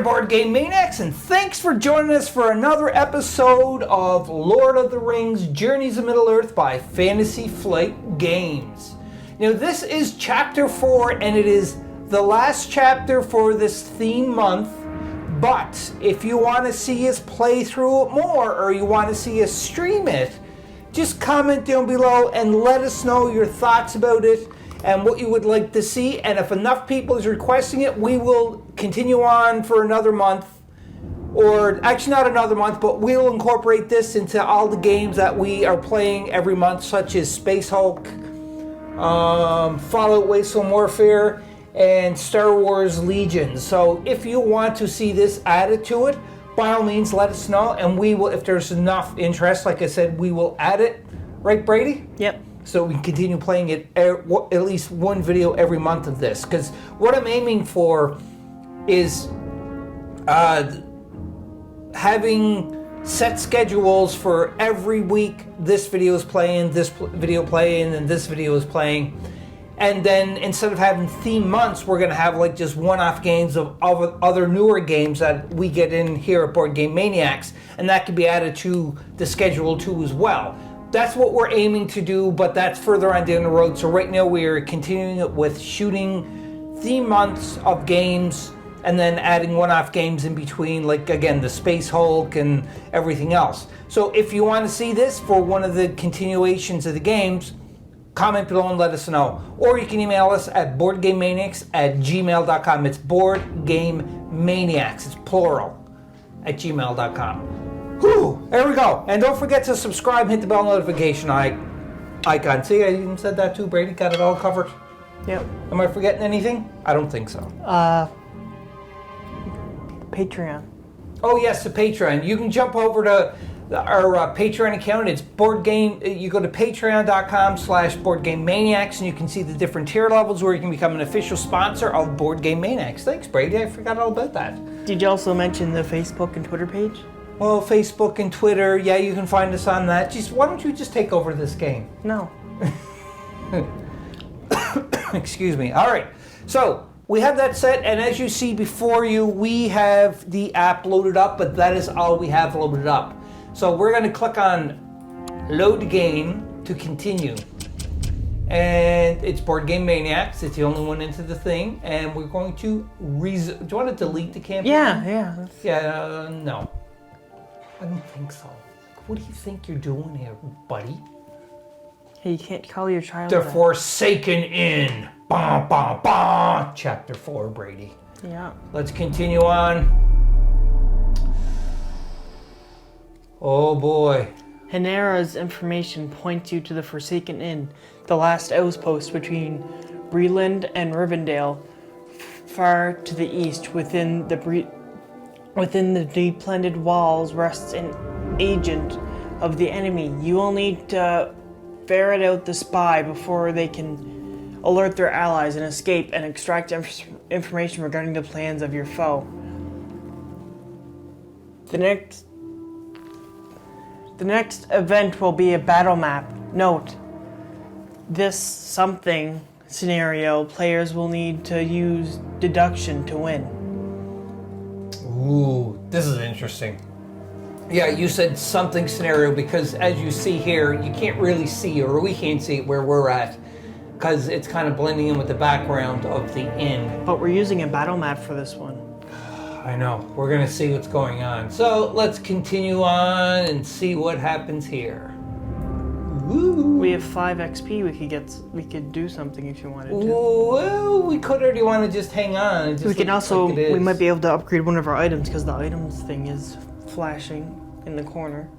there, Board Game Maniacs, and thanks for joining us for another episode of Lord of the Rings Journeys of Middle-earth by Fantasy Flight Games. Now, this is Chapter 4, and it is the last chapter for this theme month, but if you want to see us play through it more, or you want to see us stream it, just comment down below and let us know your thoughts about it and what you would like to see. And if enough people is requesting it, we will continue on for another month. Or actually not another month, but we'll incorporate this into all the games that we are playing every month, such as Space Hulk, Fallout Wasteland Warfare, and Star Wars Legion. So if you want to see this added to it, by all means let us know, and we will, if there's enough interest, like I said, we will add it. Right, Brady? Yep. So we can continue playing it at least one video every month of this. Because what I'm aiming for is having set schedules for every week. This video is playing, this video playing, and this video is playing. And then instead of having theme months, we're going to have like just one-off games of other newer games that we get in here at Board Game Maniacs. And that can be added to the schedule too as well. That's what we're aiming to do, but that's further on down the road. So right now we're continuing it with shooting theme months of games and then adding one-off games in between, like again, the Space Hulk and everything else. So if you want to see this for one of the continuations of the games, comment below and let us know. Or you can email us at boardgamemaniacs@gmail.com. It's BoardGameManiacs, it's plural, at gmail.com. Whew, there we go. And don't forget to subscribe, hit the bell notification icon. See, I even said that too. Brady got it all covered. Yep. Am I forgetting anything? I don't think so. Patreon. Oh yes, the Patreon. You can jump over to our Patreon account. It's Board Game. You go to patreon.com/BoardGameManiacs, and you can see the different tier levels where you can become an official sponsor of Board Game Maniacs. Thanks, Brady. I forgot all about that. Did you also mention the Facebook and Twitter page? Well, Facebook and Twitter, yeah, you can find us on that. Just why don't you just take over this game? No. Excuse me. All right. So we have that set, and as you see before you, we have the app loaded up, but that is all we have loaded up. So we're going to click on Load Game to continue. And it's Board Game Maniacs. It's the only one into the thing. And we're going to... Do you want to delete the campaign? Yeah. Yeah, no. I don't think so. What do you think you're doing here, buddy? Hey, you can't call your child The that. Forsaken Inn. Bah, bah, bah. Chapter 4, Brady. Yeah. Let's continue on. Oh boy. Hanera's information points you to the Forsaken Inn, the last outpost between Breland and Rivendell, far to the east. Within the deep-planted walls rests an agent of the enemy. You will need to ferret out the spy before they can alert their allies and escape and extract information regarding the plans of your foe. The next event will be a battle map. Note, this something scenario, players will need to use deduction to win. Ooh, this is interesting. Yeah, you said something scenario because as you see here, you can't really see, or we can't see where we're at, because it's kind of blending in with the background of the inn. But we're using a battle map for this one. I know. We're going to see what's going on. So let's continue on and see what happens here. Woo. We have 5 XP. We could do something if you wanted to. Well, we could, or do you want to just hang on? And just We can look also, like it is? we might be able to upgrade one of our items because the items thing is flashing in the corner.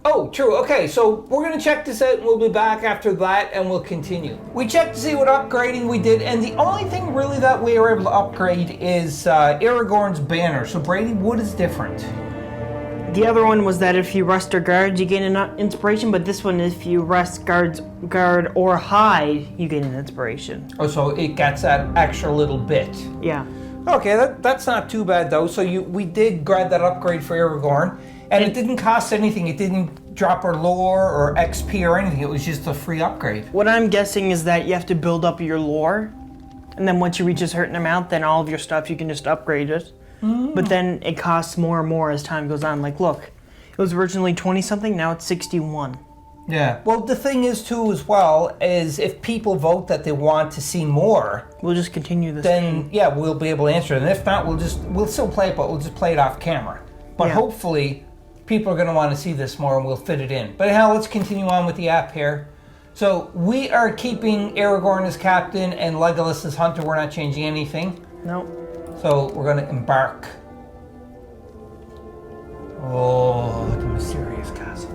Oh, true. Okay, so we're going to check this out and we'll be back after that and we'll continue. We checked to see what upgrading we did, and the only thing really that we were able to upgrade is Aragorn's banner. So Brady, what is different? The other one was that if you rest or guard, you gain an inspiration, but this one, if you rest, guard, or hide, you gain an inspiration. Oh, so it gets that extra little bit. Yeah. Okay, that's not too bad though. So we did grab that upgrade for Aragorn. And it didn't cost anything. It didn't drop our lore or XP or anything. It was just a free upgrade. What I'm guessing is that you have to build up your lore, and then once you reach a certain amount, then all of your stuff you can just upgrade it. but then it costs more and more as time goes on. Like, look, it was originally 20-something, now it's 61. Yeah. Well, the thing is, too, as well, is if people vote that they want to see more, we'll just continue this then, game. yeah, we'll be able to answer it. And if not, we'll still play it, but we'll just play it off camera. But hopefully, people are going to want to see this more and we'll fit it in. But anyhow, let's continue on with the app here. So, we are keeping Aragorn as captain and Legolas as hunter. We're not changing anything. Nope. So, we're going to embark. Oh, the mysterious castle.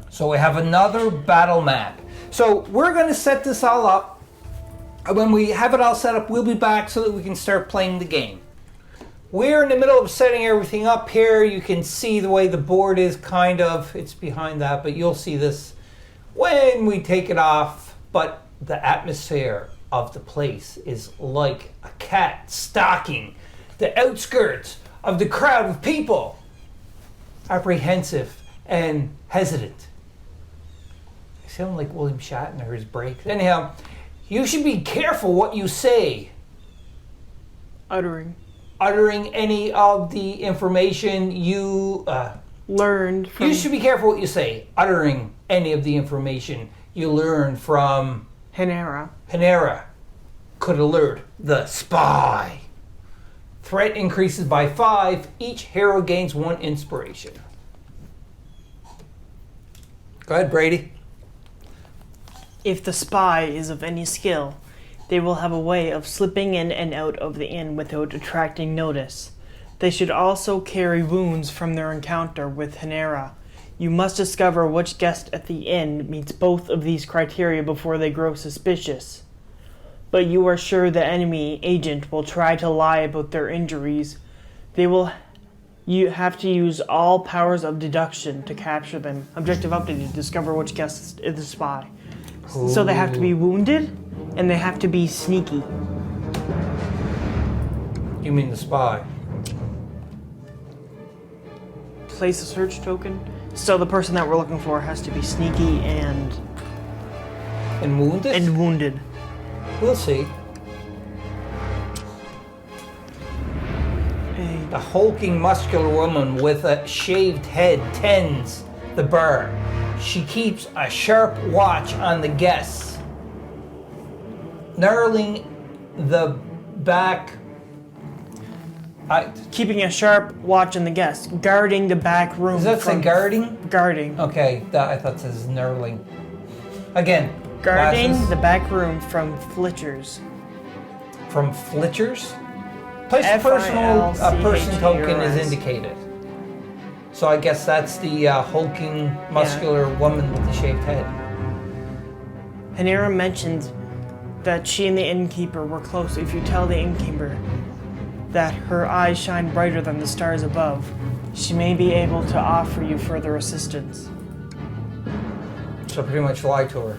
So we have another battle map. So we're going to set this all up. When we have it all set up, we'll be back so that we can start playing the game. We're in the middle of setting everything up here. You can see the way the board is kind of. It's behind that, but you'll see this when we take it off. But the atmosphere of the place is like a cat stalking the outskirts of the crowd of people. Apprehensive and hesitant. Sound like William Shatner's breaks. Anyhow, you should be careful what you say. Uttering Any of the information you learned from... You should be careful what you say. Uttering any of the information you learned from... Hinera could alert the spy. Threat increases by 5. Each hero gains 1 inspiration. Go ahead, Brady. If the spy is of any skill, they will have a way of slipping in and out of the inn without attracting notice. They should also carry wounds from their encounter with Hinera. You must discover which guest at the inn meets both of these criteria before they grow suspicious. But you are sure the enemy agent will try to lie about their injuries. You have to use all powers of deduction to capture them. Objective updated to discover which guest is the spy. Ooh. So they have to be wounded, and they have to be sneaky. You mean the spy? Place a search token. So the person that we're looking for has to be sneaky and wounded? And wounded. We'll see. A hulking, muscular woman with a shaved head tends the bar. She keeps a sharp watch on the guests, narrowing the back. Keeping a sharp watch on the guests, guarding the back room. Does that say guarding? Guarding. Okay, I thought it says narrowing. Again. Guarding glasses. the back room from flitchers. From flitchers? Place a person token is indicated. So I guess that's the hulking, muscular woman with the shaved head. Hinera mentioned that she and the innkeeper were close. If you tell the innkeeper that her eyes shine brighter than the stars above, she may be able to offer you further assistance. So pretty much lie to her.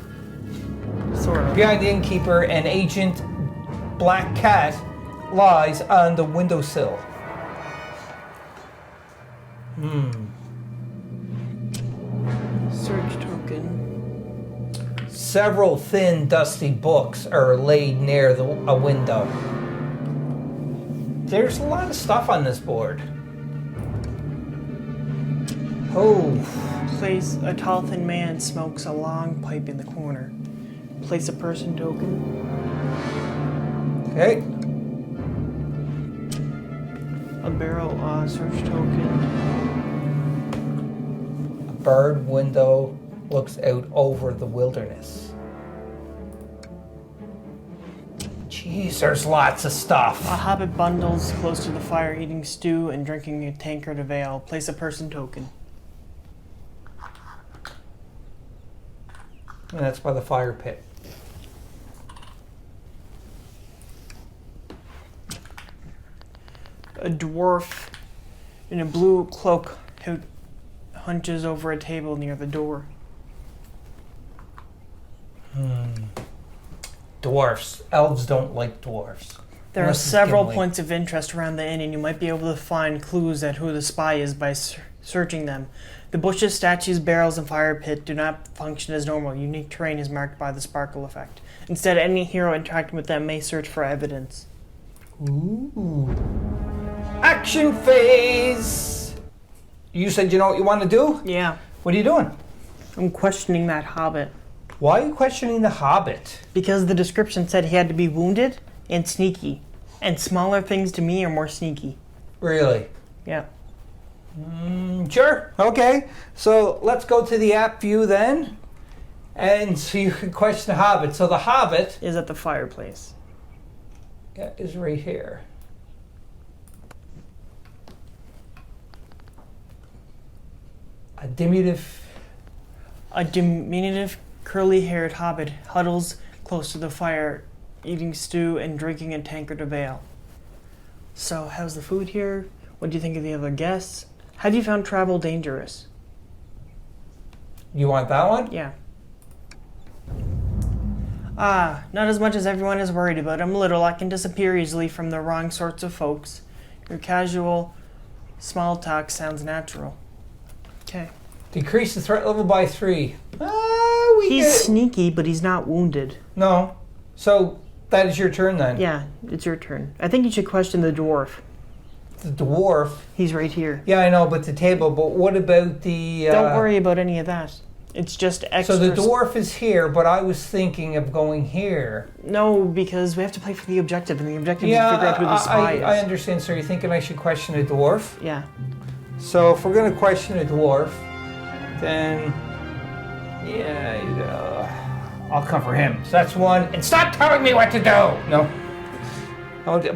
Sort of. Behind the innkeeper, an agent black cat lies on the windowsill. Search token. Several thin, dusty books are laid near a window. There's a lot of stuff on this board. Place a tall, thin man smokes a long pipe in the corner. Place a person token. Okay. A barrel search token. A barred window looks out over the wilderness. Jeez, there's lots of stuff. A hobbit bundles close to the fire, eating stew and drinking a tankard of ale. Place a person token. And that's by the fire pit. A dwarf in a blue cloak hunches over a table near the door. Dwarfs. Elves don't like dwarfs. There are several points of interest around the inn, and you might be able to find clues at who the spy is by searching them. The bushes, statues, barrels, and fire pit do not function as normal. Unique terrain is marked by the sparkle effect. Instead, any hero interacting with them may search for evidence. Ooh. Action phase! You said you know what you want to do? Yeah. What are you doing? I'm questioning that hobbit. Why are you questioning the Hobbit? Because the description said he had to be wounded and sneaky. And smaller things to me are more sneaky. Really? Yeah. Sure. Okay. So let's go to the app view then. And so you can question the Hobbit. So the Hobbit Is at the fireplace. is right here. A diminutive. A diminutive, curly-haired hobbit huddles close to the fire, eating stew and drinking a tankard of ale. So, how's the food here? What do you think of the other guests? Have you found travel dangerous? You want that one? Yeah. Not as much as everyone is worried about. I'm little. I can disappear easily from the wrong sorts of folks. Your casual small talk sounds natural. Okay. Decrease the threat level by 3. He's sneaky, but he's not wounded. No. So that is your turn then. Yeah, it's your turn. I think you should question the dwarf. The dwarf. He's right here. Yeah, I know, but the table. But what about the? Don't worry about any of that. It's just extra. So the dwarf is here, but I was thinking of going here. No, because we have to play for the objective, and the objective is to figure out who the spy is. I understand. So you're thinking I should question a dwarf? Yeah. So if we're going to question a dwarf, then I'll cover him. So that's one. And stop telling me what to do. No.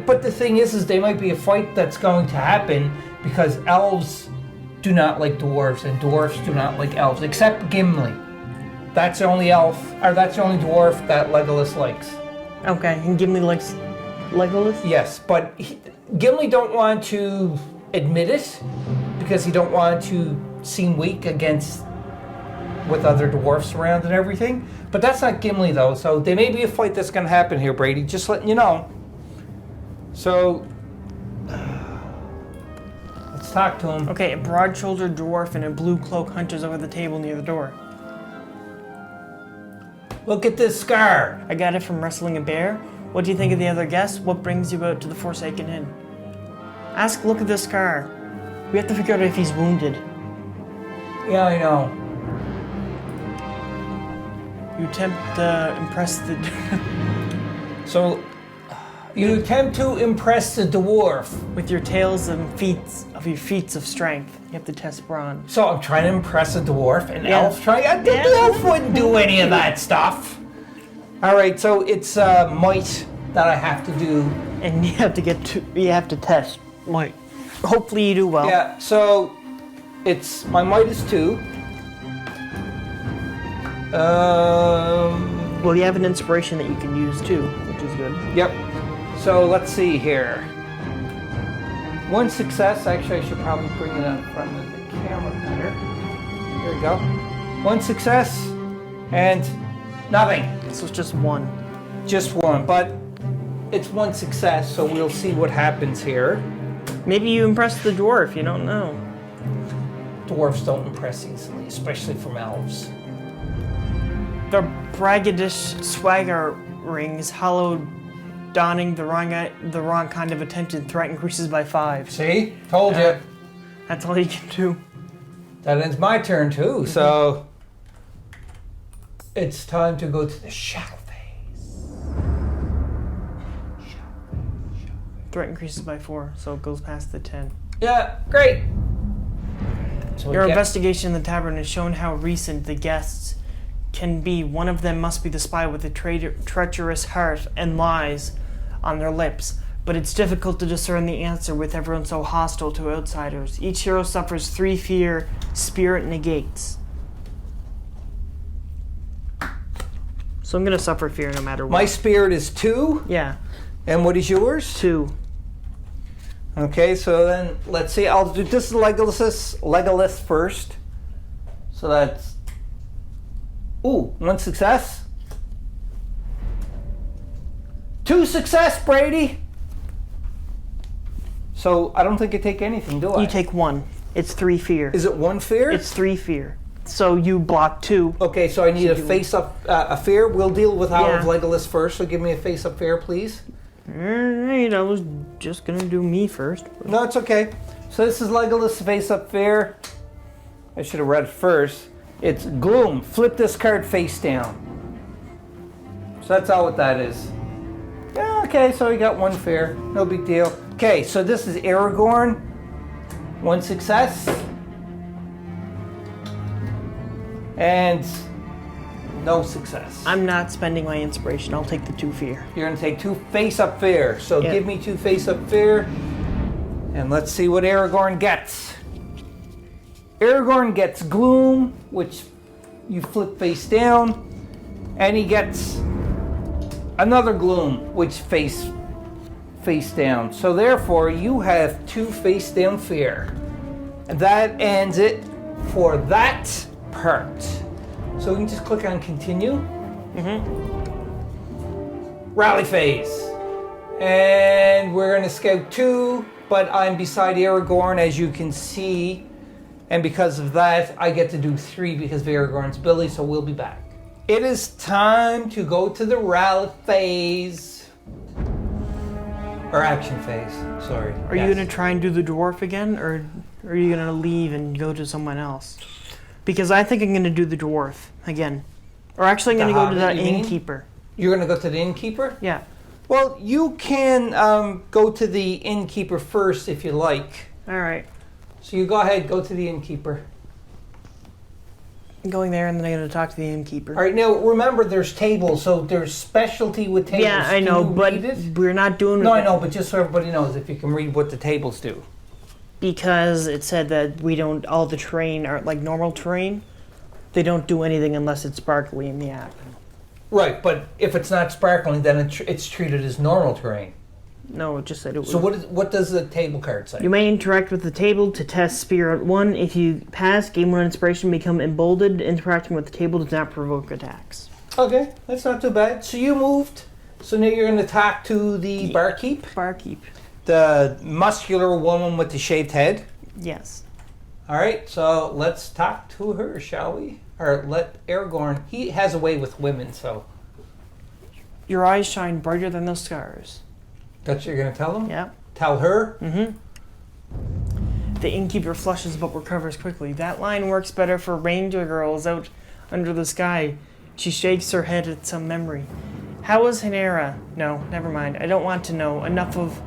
But the thing is they might be a fight that's going to happen because elves do not like dwarves and dwarves do not like elves, except Gimli. That's the only elf, or that's the only dwarf that Legolas likes. Okay, and Gimli likes Legolas? Yes, but Gimli don't want to admit it because he don't want to seem weak with other dwarfs around and everything. But that's not Gimli though, so there may be a fight that's going to happen here, Brady. Just letting you know. So let's talk to him. Okay, a broad-shouldered dwarf in a blue cloak hunches over the table near the door. Look at this scar. I got it from wrestling a bear. What do you think of the other guests? What brings you out to the Forsaken Inn? Look at this scar. We have to figure out if he's wounded. Yeah, I know. You attempt to impress the... So, you attempt to impress the dwarf. With your tales and feats of strength. You have to test brawn. So I'm trying to impress a dwarf, and Yeah. elf trying. The elf wouldn't do any of that stuff. All right, so it's might that I have to do. And you have to test might. Hopefully you do well. Yeah. So my might is 2. Well, you have an inspiration that you can use too, which is good. Yep. So let's see here. 1 success. Actually, I should probably bring it up in front of the camera better. Here we go. 1 success and nothing. So it's just 1. Just 1, but it's 1 success, so we'll see what happens here. Maybe you impress the dwarf, you don't know. Dwarves don't impress easily, especially from elves. The braggadocious swagger rings, hollowed, donning the wrong kind of attention. Threat increases by 5. See? Told you. That's all you can do. That ends my turn too, so it's time to go to the shadow phase. Threat increases by 4, so it goes past the 10. Yeah, great. So Your investigation in the tavern has shown how recent the guests can be. One of them must be the spy with a treacherous heart and lies on their lips. But it's difficult to discern the answer with everyone so hostile to outsiders. Each hero suffers 3 fear, spirit negates. So I'm going to suffer fear no matter what. My spirit is 2. Yeah, And what is yours? 2. Okay, so then let's see. I'll do this Legolas first. So that's 1 success. 2 success, Brady. So I don't think I take anything, do I? You take 1. It's 3 fear. Is it 1 fear? It's 3 fear. So you block 2. Okay, so I need a face-up a fear. We'll deal with Yeah. Legolas first, so give me a face-up fear, please. Alright, I was just gonna do me first. No, it's okay. So this is Legolas Face Up Fair. I should have read it first. It's Gloom. Flip this card face down. So that's all what that is. Yeah, okay, so we got one fair. No big deal. Okay, so this is Aragorn. One success. And no success. I'm not spending my inspiration. I'll take the 2 fear. You're gonna take 2 Face Up Fair. So Yep. give me 2 Face Up Fair. And let's see what Aragorn gets. Aragorn gets Gloom, which you flip face down. And he gets another Gloom, which face down. So therefore, you have 2 face down fear. And that ends it for that part. So we can just click on continue. Rally phase. And we're gonna scout 2, but I'm beside Aragorn, as you can see. And because of that, I get to do 3 because of Aragorn's ability, so we'll be back. It is time to go to the rally phase. Or action phase, sorry. Are you gonna try and do the dwarf again, or are you gonna leave and go to someone else? Because I think I'm gonna do the dwarf again. Or actually I'm The gonna go to hobbit, the you mean? innkeeper. You're gonna go to the innkeeper? Yeah. Well, you can go to the innkeeper first if you like. Alright. So you go ahead, go to the innkeeper. I'm going there and then I'm gonna talk to the innkeeper. All right, now remember there's tables, so there's specialty with tables. Yeah, I Can know, you but read it? we're not doing No, it I know, but just so everybody knows, if you can read what the tables do. because it said that we don't, all the terrain are like normal terrain. They don't do anything unless it's sparkly in the app. Right, but if it's not sparkling, then it's treated as normal terrain. No, it just said it was. So what does the table card say? You may interact with the table to test Spirit 1. If you pass, gain 1 inspiration, become emboldened. Interacting with the table does not provoke attacks. Okay, that's not too bad. So you moved. So now you're going to talk to the barkeep, Barkeep. the muscular woman with the shaved head. Yes. All right, so let's talk to her, shall we? Or let Aragorn. He has a way with women, so Your eyes shine brighter than the stars. that's what you're going to tell him? Yeah. Tell her? The innkeeper flushes but recovers quickly. That line works better for ranger girls out under the sky. She shakes her head at some memory. How is Hanera? No, never mind. I don't want to know. Enough of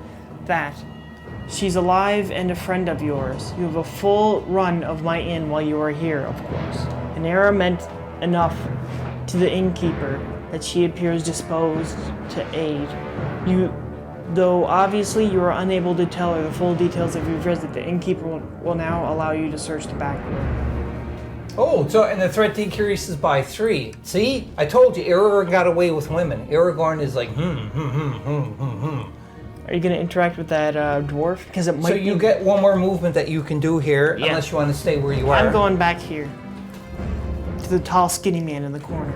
that. She's alive and a friend of yours. You have a full run of my inn while you are here, of course. Hanera meant enough to the innkeeper that she appears disposed to aid. Though obviously you are unable to tell her the full details of your visit, the innkeeper will now allow you to search the back room. Oh, so and the threat decreases by 3. See? I told you, Aragorn got away with women. Aragorn is like, Are you going to interact with that dwarf? Because it might So you get one more movement that you can do here, Yeah. unless you want to stay where you are. I'm going back here. To the tall, skinny man in the corner.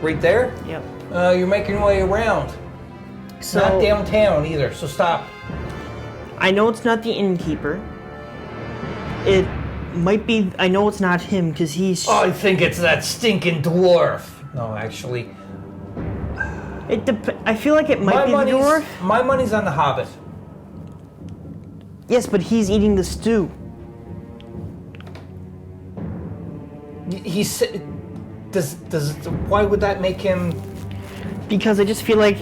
Right there? Yep. You're making your way around. So, Not downtown either, so stop. I know it's not the innkeeper. It might be, I know it's not him because he's... I think it's that stinking dwarf. No, actually. I feel like it might be the dwarf. My money's on the Hobbit. Yes, but he's eating the stew. Why would that make him... Because I just feel like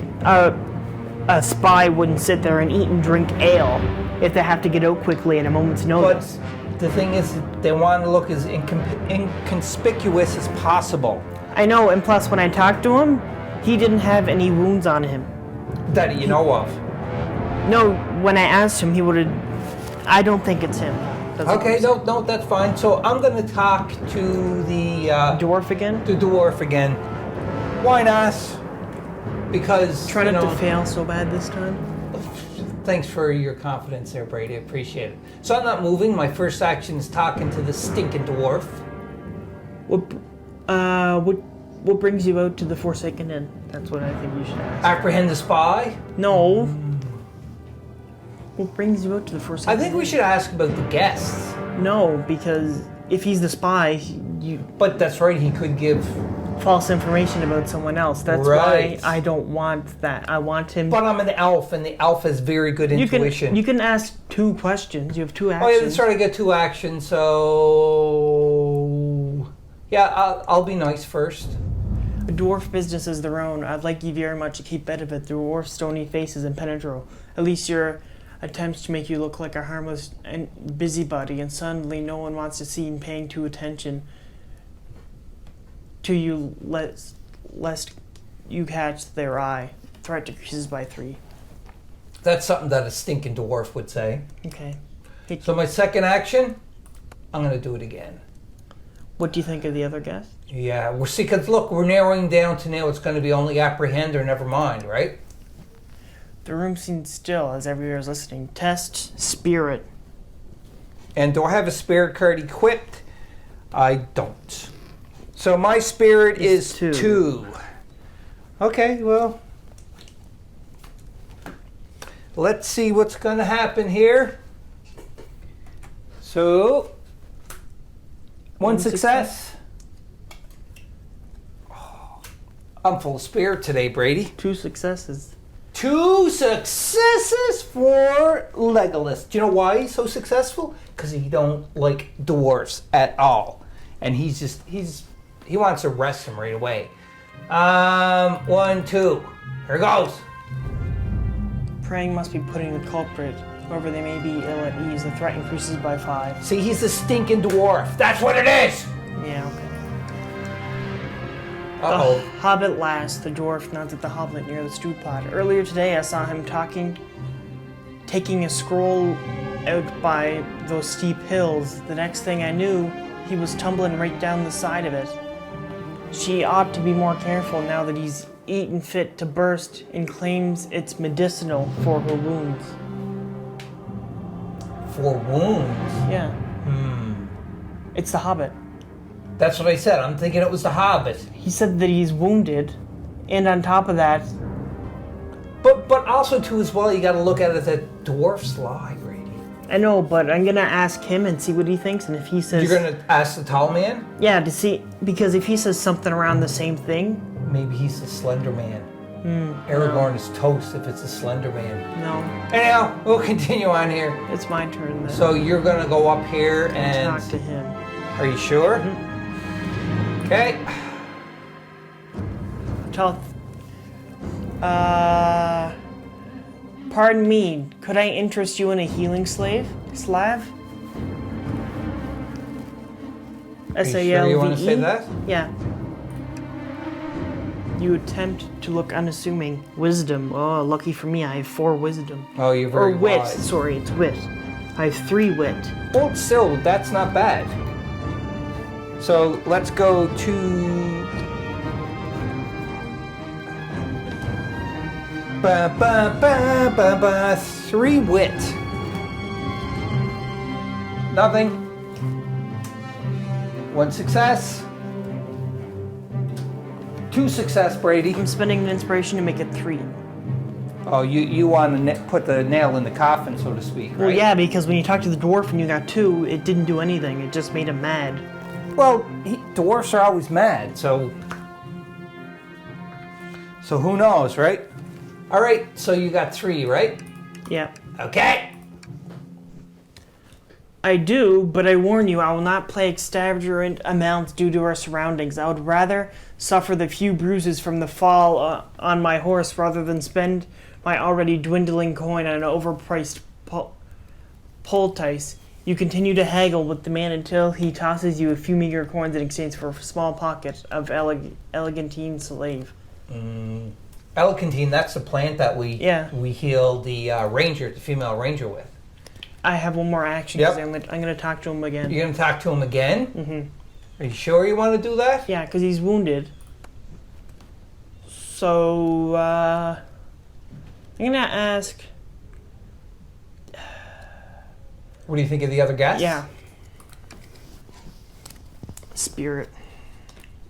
a spy wouldn't sit there and eat and drink ale if they have to get out quickly at a moment's notice. But the thing is, they want to look as inconspicuous as possible. I know, and plus when I talked to him, he didn't have any wounds on him. That you know of. No, when I asked him, he would have... I don't think it's him. Okay, no, that's fine. So I'm going to talk to the... Dwarf again? The dwarf again. Why not? Because, Try not to fail so bad this time. Thanks for your confidence there, Brady. I appreciate it. So I'm not moving. My first action is talking to the stinking dwarf. What brings you out to the Forsaken Inn? That's what I think you should ask. Apprehend the spy. No. What brings you out to the Forsaken Inn? I think we should ask about the guests. No, because if he's the spy, But that's right. He could give false information about someone else. That's Right. why I don't want that. I want him. But I'm an elf, and the elf has very good intuition. You can ask 2 questions. You have 2 Oh actions. yeah, that's right. I get 2 actions. So yeah, I'll be nice first. A dwarf business is their own. I'd like you very much to keep out of it. The dwarf's stony face is impenetrable. At least your attempts to make you look like a harmless and busybody, and suddenly no one wants to see him paying too attention to you, lest you catch their eye. Threat decreases by 3. That's something that a stinking dwarf would say. Okay. So my second action, I'm going to do it again. What do you think of the other guest? Yeah, we're see, because look, we're narrowing down to now it's going to be only apprehend or never mind, right? The room seems still as everyone is listening. Test spirit. And do I have a spirit card equipped? I don't. So my spirit is 2. Okay, well, let's see what's going to happen here. So, 1 success. Oh, I'm full of spirit today, Brady. 2 successes. 2 successes for Legolas. Do you know why he's so successful? Because he don't like dwarfs at all, and he wants to arrest him right away. 1, 2. Here goes. Praying must be putting the culprit, whoever they may be, ill at ease. The threat increases by 5. See, he's a stinking dwarf. That's what it is. Yeah, okay. Uh-oh. The hobbit last. The dwarf nods at the hobbit near the stew pot. Earlier today, I saw him taking a scroll out by those steep hills. The next thing I knew, he was tumbling right down the side of it. She ought to be more careful now that he's eaten fit to burst and claims it's medicinal for her wounds. For wounds? Yeah. It's the hobbit. That's what I said. I'm thinking it was the Hobbit. He said that he's wounded, and on top of that... But also, too, as well, you got to look at it that dwarfs lie, Brady. I know, but I'm going to ask him and see what he thinks, and if he says... You're going to ask the tall man? Yeah, to see... Because if he says something around the same thing... Maybe he's the Slender Man. Aragorn is toast if it's a Slender Man. No. Anyhow, we'll continue on here. It's my turn then. So you're going to go up here and... talk to him. Are you sure? Okay. Pardon me, could I interest you in a healing Slav? Are you sure you want to say that? Yeah. You attempt to look unassuming. Wisdom. Oh, lucky for me, I have 4 wisdom. Oh, you're very Or wit. wise. Sorry, it's wit. I have 3 wit. Well, still, that's not bad. So let's go to... 3 wit. Nothing. 1 success. 2 success, Brady. I'm spending an inspiration to make it 3. Oh, you want to put the nail in the coffin, so to speak, right? Well, yeah, because when you talked to the dwarf and you got 2, it didn't do anything. It just made him mad. Well, dwarfs are always mad, so who knows, right? All right, so you got 3, right? Yeah. Okay. I do, but I warn you, I will not play extravagant amounts due to our surroundings. I would rather suffer the few bruises from the fall on my horse rather than spend my already dwindling coin on an overpriced poultice. You continue to haggle with the man until he tosses you a few meager coins in exchange for a small pocket of elegantine slave. Elegantine, that's the plant that we heal the ranger, the female ranger with. I have one more action because I'm going to talk to him again. You're going to talk to him again? Mm-hmm. Are you sure you want to do that? Yeah, because he's wounded. So, I'm going to ask... What do you think of the other guys? Yeah. Spirit.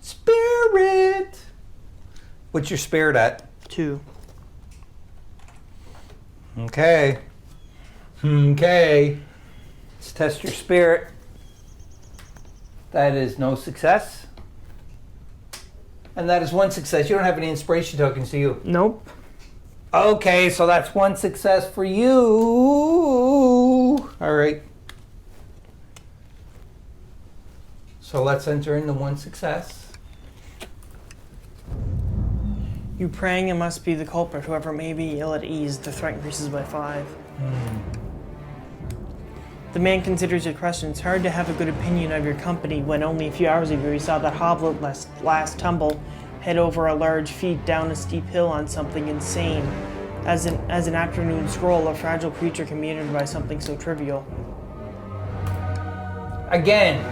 Spirit! What's your spirit at? 2. Okay. Okay. Let's test your spirit. That is no success. And that is one success. You don't have any inspiration tokens, do you? Nope. Okay, so that's one success for you. All right. So let's enter in the one success. You praying it must be the culprit, whoever may be ill at ease. The threat increases by 5. The man considers your question. It's hard to have a good opinion of your company when only a few hours ago you saw that hoblet last tumble head over a large feat down a steep hill on something insane. As an afternoon stroll, a fragile creature can be injured by something so trivial. Again,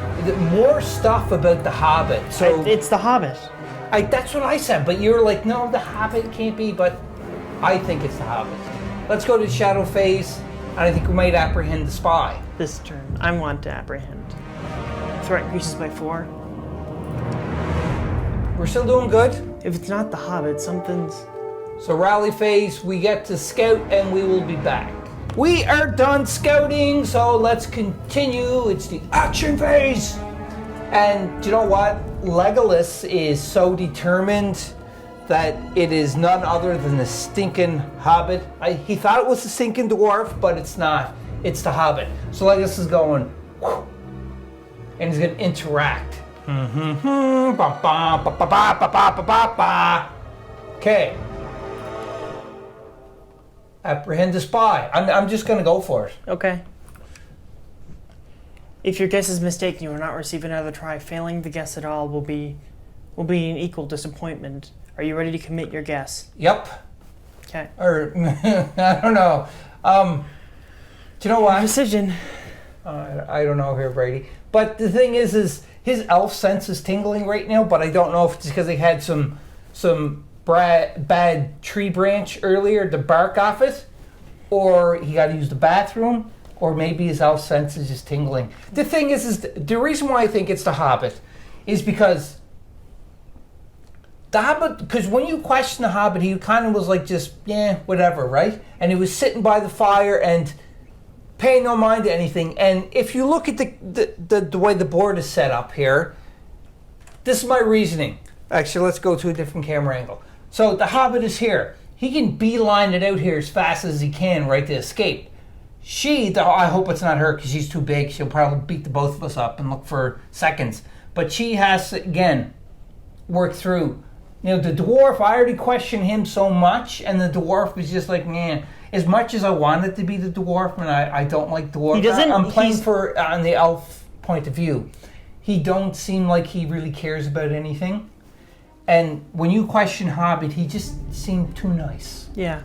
more stuff about the Hobbit. So It's the Hobbit. that's what I said, but you're like, no, the Hobbit can't be, but I think it's the Hobbit. Let's go to shadow phase, and I think we might apprehend the spy. This turn, I want to apprehend. Threat increases by 4. We're still doing good. If it's not the Hobbit, something's... So rally phase, we get to scout, and we will be back. We are done scouting, so let's continue. It's the action phase. And do you know what? Legolas is so determined that it is none other than the stinking Hobbit. He thought it was the stinking dwarf, but it's not. It's the Hobbit. So Legolas is going, whoo, and he's going to interact. Okay. Apprehend the spy. I'm just going to go for it. Okay. If your guess is mistaken, you will not receive another try. Failing the guess at all will be an equal disappointment. Are you ready to commit your guess? Yep. Okay. Or, I don't know. Do you know what? Decision. I don't know here, Brady. But the thing is his elf sense is tingling right now, but I don't know if it's because they had some bad tree branch earlier to bark off it, or he got to use the bathroom, or maybe his elf sense is just tingling. The thing is the reason why I think it's the Hobbit is because the Hobbit, because when you question the Hobbit, he kind of was like just, yeah, whatever, right? And he was sitting by the fire and paying no mind to anything. And if you look at the way the board is set up here, this is my reasoning. Actually, let's go to a different camera angle. So the Hobbit is here. He can beeline it out here as fast as he can, right, to escape. I hope it's not her because she's too big. She'll probably beat the both of us up and look for seconds. But she has to, again, work through. You know, the dwarf, I already questioned him so much, and the dwarf is just like, man. As much as I wanted to be the dwarf, and I don't like dwarves. I'm playing on the elf point of view. He don't seem like he really cares about anything. And when you question Hobbit, he just seemed too nice. Yeah.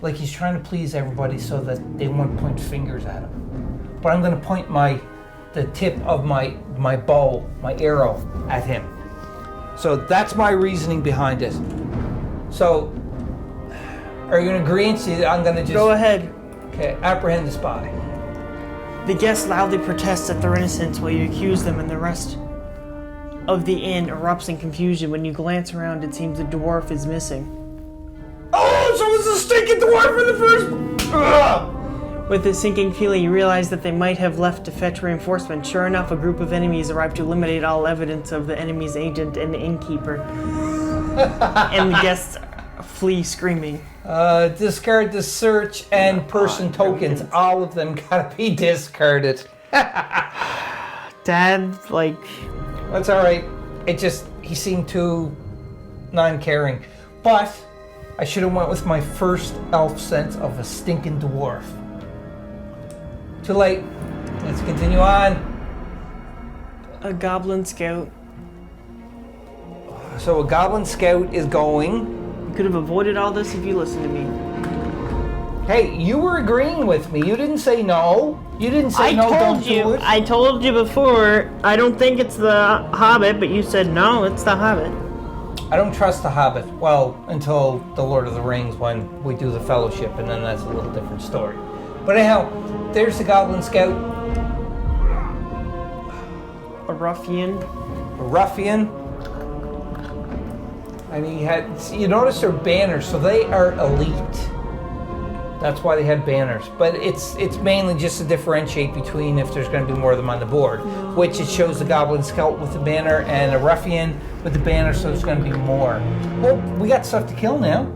Like he's trying to please everybody so that they won't point fingers at him. But I'm going to point the tip of my bow, my arrow, at him. So that's my reasoning behind it. So, are you going to agree? See, I'm going to just... Go ahead. Okay, apprehend the spy. The guest loudly protests at their innocence while you accuse them, and the rest of the inn erupts in confusion. When you glance around, it seems the dwarf is missing. Oh, so it's a stinking dwarf in the first... Ugh! With a sinking feeling, you realize that they might have left to fetch reinforcements. Sure enough, a group of enemies arrive to eliminate all evidence of the enemy's agent and the innkeeper. And the guests flee screaming. Discard the search and person tokens. All of them gotta be discarded. Dad, like... That's alright. He seemed too non-caring. But I should have went with my first elf sense of a stinking dwarf. Too late. Let's continue on. A goblin scout. So a goblin scout is going. You could have avoided all this if you listened to me. Hey, you were agreeing with me. You didn't say no. You didn't say no, don't do it. I told you before, I don't think it's the Hobbit, but you said no, it's the Hobbit. I don't trust the Hobbit. Well, until the Lord of the Rings when we do the Fellowship, and then that's a little different story. But anyhow, there's the Goblin Scout. A ruffian. A ruffian. And you notice their banners, so they are elite. That's why they have banners. But it's mainly just to differentiate between if there's going to be more of them on the board, which it shows the Goblin Scout with the banner and a Ruffian with the banner, so there's going to be more. Well, we got stuff to kill now.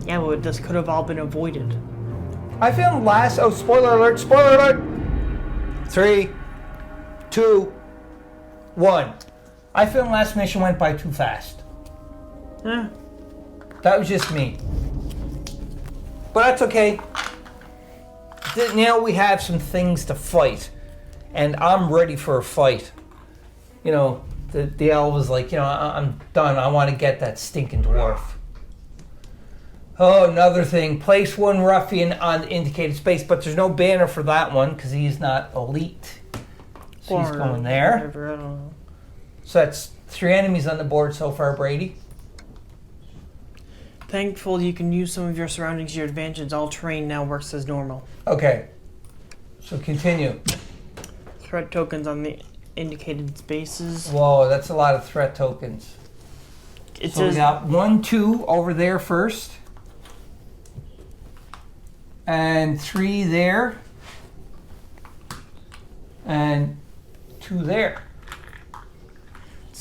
Yeah, well, this could have all been avoided. I filmed last... Oh, spoiler alert, spoiler alert! 3, 2, 1. I filmed last mission went by too fast. Yeah. That was just me. But that's okay. Now we have some things to fight. And I'm ready for a fight. You know, the elf was like, you know, I'm done. I want to get that stinking dwarf. Oh, another thing. Place one ruffian on the indicated space, but there's no banner for that one because he's not elite. So he's going there. Whatever, I don't know. So that's 3 enemies on the board so far, Brady. Thankful you can use some of your surroundings to your advantage. All terrain now works as normal. Okay. So continue. Threat tokens on the indicated spaces. Whoa, that's a lot of threat tokens. It So we says got 1, 2 over there first. And 3 there. And 2 there.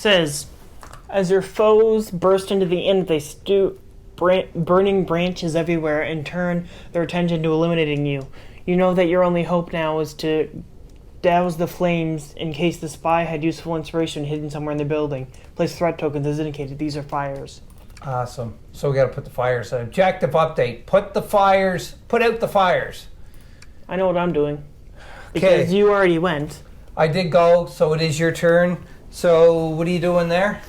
says, as your foes burst into the inn, they stew burning branches everywhere and turn their attention to eliminating you. You know that your only hope now is to douse the flames in case the spy had useful inspiration hidden somewhere in the building. Place threat tokens as indicated. These are fires. Awesome. So we got to put the fires. Objective update. Put out the fires. I know what I'm doing. Because you already went. I did go, so it is your turn. So what are you doing there?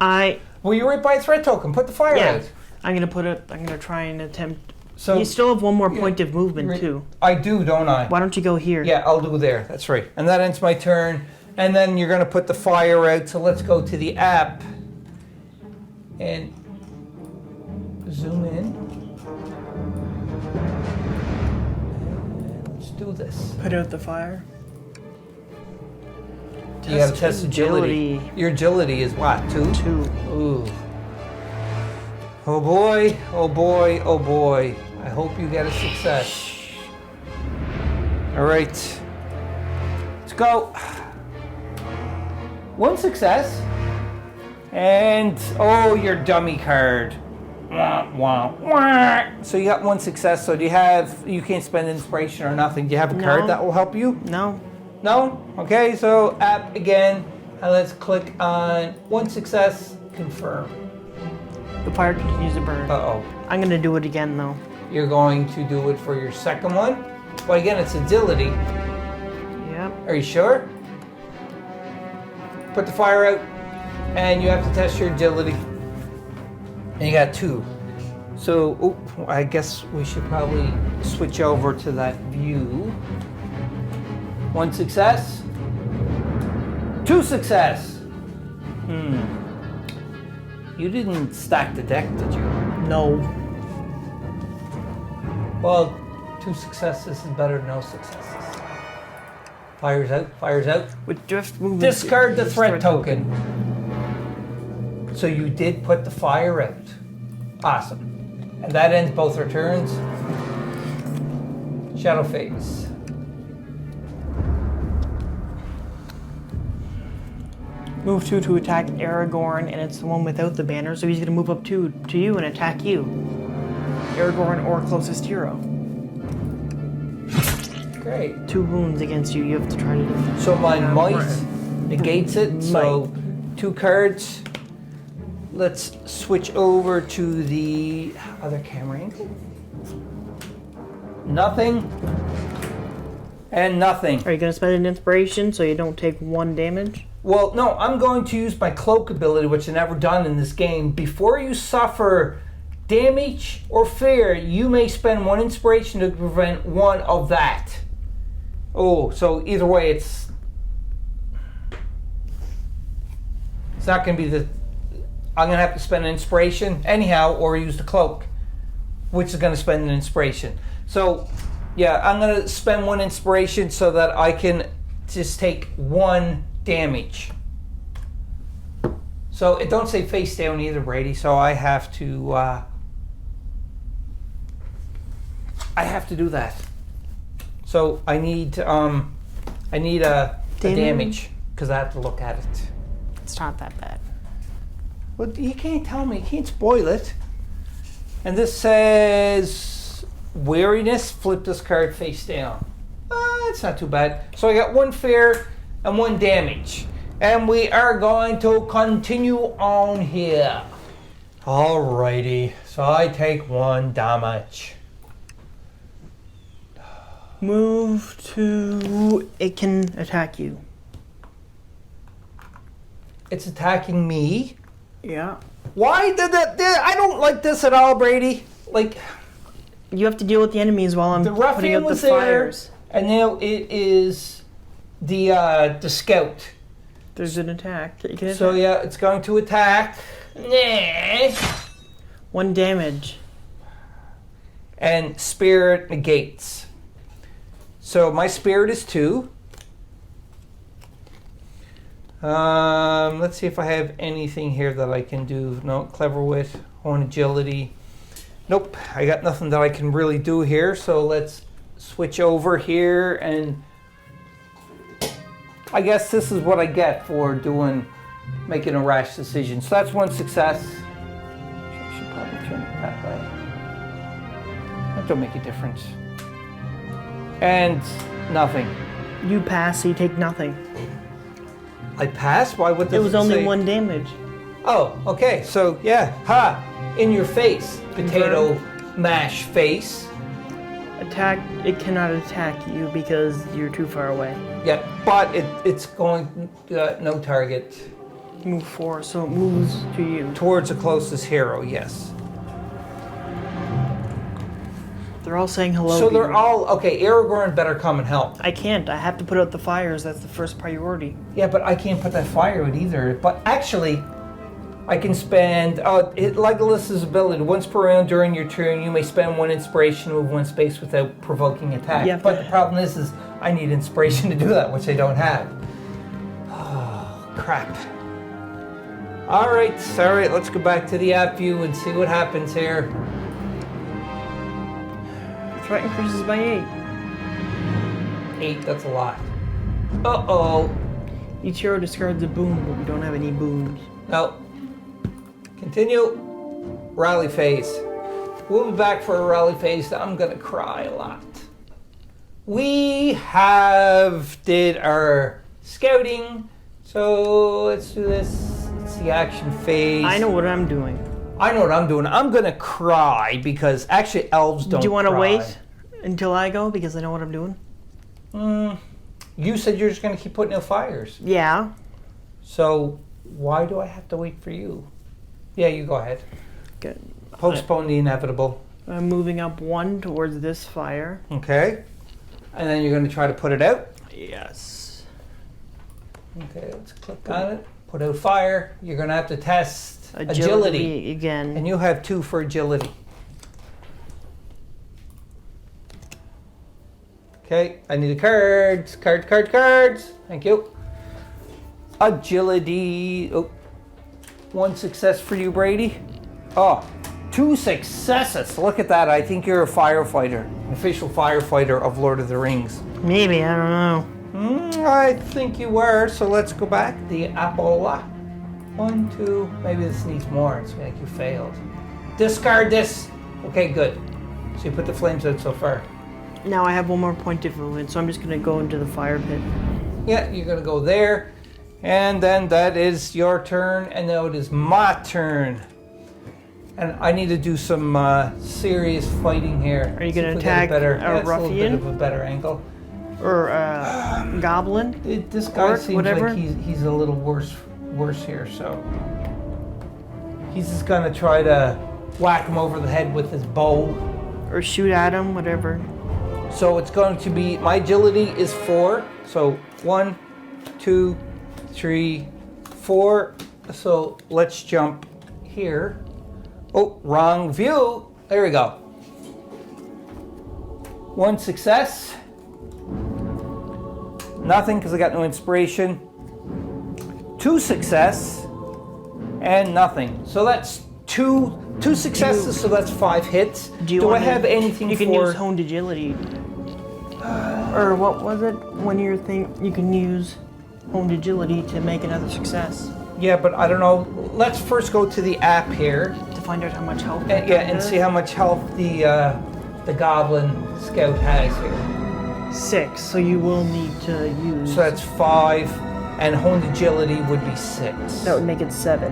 Well, you're right by a threat token. Put the fire out. I'm gonna try and attempt. So you still have one more point of movement too. I do, don't I? Why don't you go here? Yeah, I'll do there. That's right. And that ends my turn. And then you're gonna put the fire out. So let's go to the app and zoom in. And let's do this. Put out the fire. You gotta test agility. Your agility is what? 2? 2. Ooh. Oh boy, oh boy, oh boy. I hope you get a success. All right. Let's go. 1 success. And, oh, your dummy card. Wah, wah, wah. So you got 1 success. So you can't spend inspiration or nothing. Do you have a card that will help you? No. No? Okay, so app again, and let's click on 1 success, confirm. The fire continues to burn. Uh-oh. I'm gonna do it again though. You're going to do it for your second one? Well, again, it's agility. Yep. Are you sure? Put the fire out, and you have to test your agility. And you got 2. So, I guess we should probably switch over to that view. 1 success. 2 success. You didn't stack the deck, did you? No. Well, 2 successes is better than no successes. Fire's out, fire's out. With drift movement. Discard the threat token. So you did put the fire out. Awesome. And that ends both our turns. Shadow phase. Move 2 to attack Aragorn, and it's the one without the banner, so he's gonna move up 2 to you and attack you. Aragorn or closest hero. Great. 2 wounds against you. You have to try to do. So my might negates it. So 2 cards. Let's switch over to the other camera angle. Nothing. And nothing. Are you gonna spend an inspiration so you don't take 1 damage? Well, no, I'm going to use my cloak ability, which I've never done in this game. Before you suffer damage or fear, you may spend 1 inspiration to prevent 1 of that. Oh, so either way, it's not going to be I'm going to have to spend an inspiration anyhow, or use the cloak, which is going to spend an inspiration. So, yeah, I'm going to spend 1 inspiration so that I can just take 1 damage. So it don't say face down either, Brady, so I have to I have to do that. So I need a damage because I have to look at it. It's not that bad. But you can't tell me. You can't spoil it. And this says weariness. Flip this card face down. It's not too bad. So I got 1 fear and 1 damage. And we are going to continue on here. Alrighty. So I take 1 damage. Move to... It can attack you. It's attacking me. Yeah. Why did that? I don't like this at all, Brady. Like, you have to deal with the enemies while I'm the putting ruffian out the was there, fires. and now it is the scout. There's an attack. It can attack. So yeah, it's going to attack. Nah. 1 damage. And spirit negates. So my spirit is 2. Let's see if I have anything here that I can do. No, clever wit, on agility. Nope, I got nothing that I can really do here. So let's switch over here, and I guess this is what I get for making a rash decision. So that's 1 success. I should probably turn it that way. That don't make a difference. And nothing. You pass, so you take nothing. I pass? Why would this It was only say? 1 damage. Oh, okay. So yeah, in your face, potato mash face. Attack. It cannot attack you because you're too far away. Yeah, but it's going no target. Move 4, so it moves to you. Towards the closest hero, yes. They're all saying hello. So to they're you. all okay. Aragorn better come and help. I can't. I have to put out the fires. That's the first priority. Yeah, but I can't put that fire out either. But actually, I can spend Legolas's ability. Once per round during your turn, you may spend 1 inspiration to move 1 space without provoking attack. Yeah, but the problem is I need inspiration to do that, which I don't have. Oh, crap. All right. Let's go back to the app view and see what happens here. Threat increases by 8. 8. That's a lot. Uh-oh. Each hero discards a boon, but we don't have any boons. No. Continue. Rally phase. We'll be back for a rally phase. I'm gonna cry a lot. We did our scouting. So let's do this. It's the action phase. I know what I'm doing. I know what I'm doing. I'm gonna cry because actually elves don't. Do you want to cry. wait until I go because I know what I'm doing? You said you're just gonna keep putting out fires. Yeah. So why do I have to wait for you? Yeah, you go ahead. Good. Postpone the inevitable. I'm moving up 1 towards this fire. Okay. And then you're going to try to put it out? Yes. Okay, let's click on it. Put out fire. You're going to have to test Agility again. And you have 2 for agility. Okay, I need a cards. Cards. Thank you. Agility. Oh. 1 success for you, Brady. Oh, 2 successes. Look at that. I think you're a firefighter. An official firefighter of Lord of the Rings. Maybe, I don't know. I think you were. So let's go back. The apple. 1, 2. Maybe this needs more. It's like you failed. Discard this. Okay, good. So you put the flames out so far. Now I have 1 more point of movement, so I'm just going to go into the fire pit. Yeah, you're going to go there. And then that is your turn. And now it is my turn. And I need to do some serious fighting here. Are you going to attack a ruffian? ruffian? A little bit of a better angle. Or a goblin? This guy Orc, seems whatever? like he's a little worse here, so he's just gonna try to whack him over the head with his bow. Or shoot at him, whatever. So it's going to be, my agility is 4. So 1, 2, 3, 4. So let's jump here. Oh, wrong view. There we go. 1 success. Nothing because I got no inspiration. 2 success. And nothing. So that's 2 2 successes, so that's 5 hits. Do I have anything you for... can use honed agility. Or what was it? When you can use honed agility to make another success. Yeah, but I don't know. Let's first go to the app here. To find out how much health. And see how much health the Goblin Scout has here. 6, so you will need to use... So that's 5, and honed agility would be 6. That would make it 7.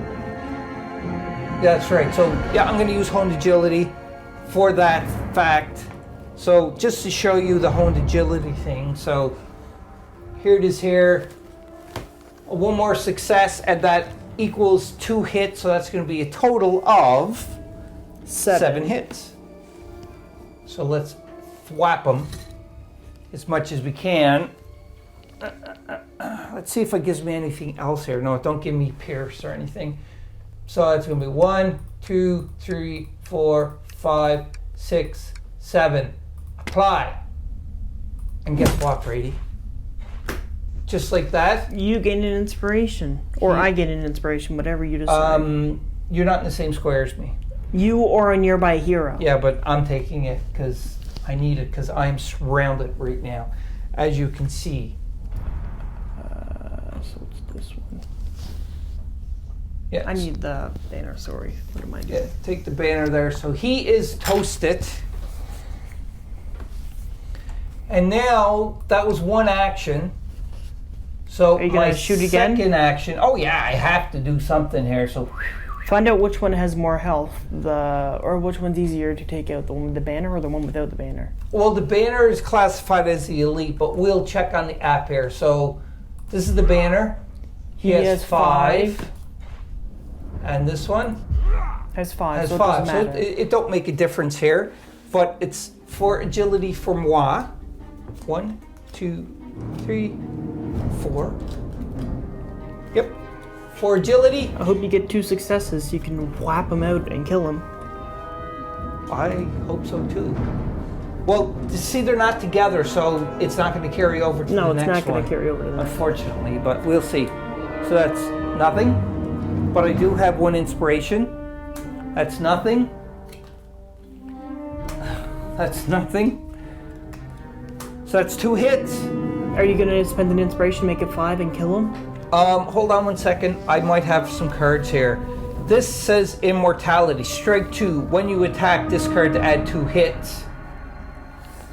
That's right. So yeah, I'm going to use honed agility for that fact. So just to show you the honed agility thing. So here it is here. One more success, and that equals 2 hits. So that's going to be a total of 7 hits. So let's thwap them as much as we can. Let's see if it gives me anything else here. No, don't give me pierce or anything. So it's going to be 1, 2, 3, 4, 5, 6, 7. Apply. And guess what, Brady? Just like that. You gain an inspiration. Or I get an inspiration, whatever you decide. You're not in the same square as me. You or a nearby hero. Yeah, but I'm taking it because I need it because I'm surrounded right now, as you can see. So it's this one. Yeah. I need the banner, sorry. What am I doing? Yeah, take the banner there. So he is toasted. And now that was one action. So are you gonna shoot again? Second action. Oh yeah, I have to do something here. So find out which one has more health, or which one's easier to take out, the one with the banner or the one without the banner. Well, the banner is classified as the elite, but we'll check on the app here. So this is the banner. He has 5. And this one has 5. Has so 5. It So doesn't matter. it don't make a difference here, but it's for agility for moi. 1, 2, 3, 4. Yep. For agility. I hope you get 2 successes so you can whap them out and kill them. I hope so too. Well, see, they're not together, so it's not going to carry over to the next one. No, it's not going to carry over to the next one. Unfortunately, but we'll see. So that's nothing. But I do have 1 inspiration. That's nothing. That's nothing. So that's 2 hits. Are you going to spend an inspiration, make it 5, and kill him? Hold on 1 second. I might have some cards here. This says immortality. Strike 2. When you attack, discard to add 2 hits.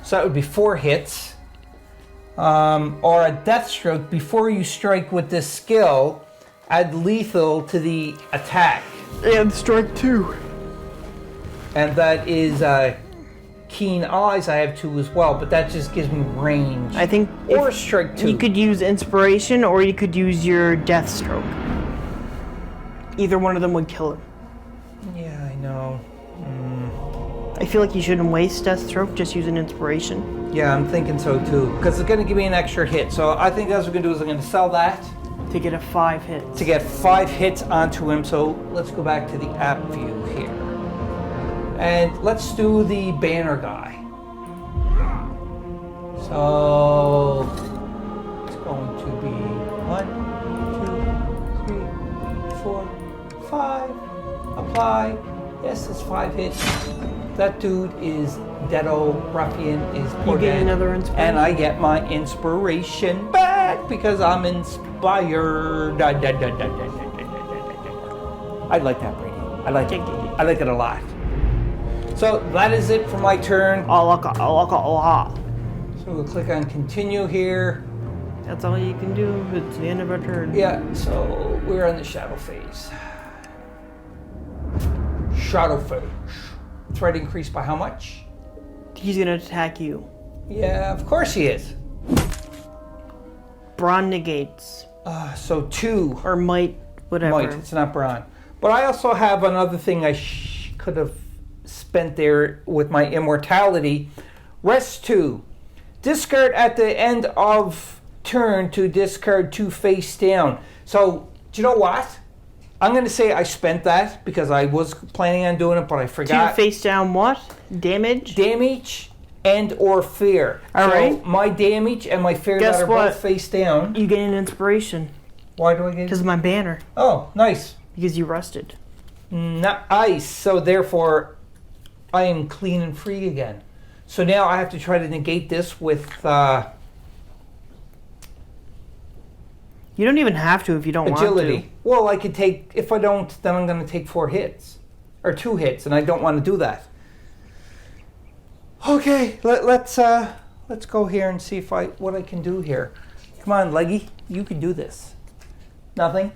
So that would be 4 hits. Or a death stroke. Before you strike with this skill, add lethal to the attack. And strike 2. And that is keen eyes. I have 2 as well, but that just gives me range. I think or strike 2. You could use inspiration or you could use your death stroke. Either one of them would kill him. Yeah, I know. I feel like you shouldn't waste death stroke, just use an inspiration. Yeah, I'm thinking so too, because it's going to give me an extra hit. So I think that's what we're going to do is I'm going to sell that. To get a 5 hits. To get 5 hits onto him. So let's go back to the app view here. And let's do the banner guy. So it's going to be 1, 2, 3, 4, 5. Apply. Yes, it's 5 hits. That dude is Deado Ruffian is poor You get dead. another inspiration. And I get my inspiration back because I'm inspired. I like that, Brady. I like it. I like it a lot. So that is it for my turn. So we'll click on continue here. That's all you can do. It's the end of our turn. Yeah, so we're on the shadow phase. Shadow phase. Threat increased by how much? He's going to attack you. Yeah, of course he is. Brawn negates. So 2. Or might, whatever. Might, it's not brawn. But I also have another thing I could have spent there with my immortality. Rest 2. Discard at the end of turn to discard 2 face down. So, do you know what? I'm going to say I spent that because I was planning on doing it, but I forgot. 2 face down what? Damage? Damage and or fear. All right. So my damage and my fear Guess that are what? both face down. You get an inspiration. Why do I get? Because of my banner. Oh, nice. Because you rusted. not ice. So therefore, I am clean and free again. So now I have to try to negate this with You don't even have to if you don't agility. want to. Well, I could take, if I don't, then I'm going to take 4 hits. Or 2 hits, and I don't want to do that. Okay, let's go here and see what I can do here. Come on, Leggy, you can do this. Nothing.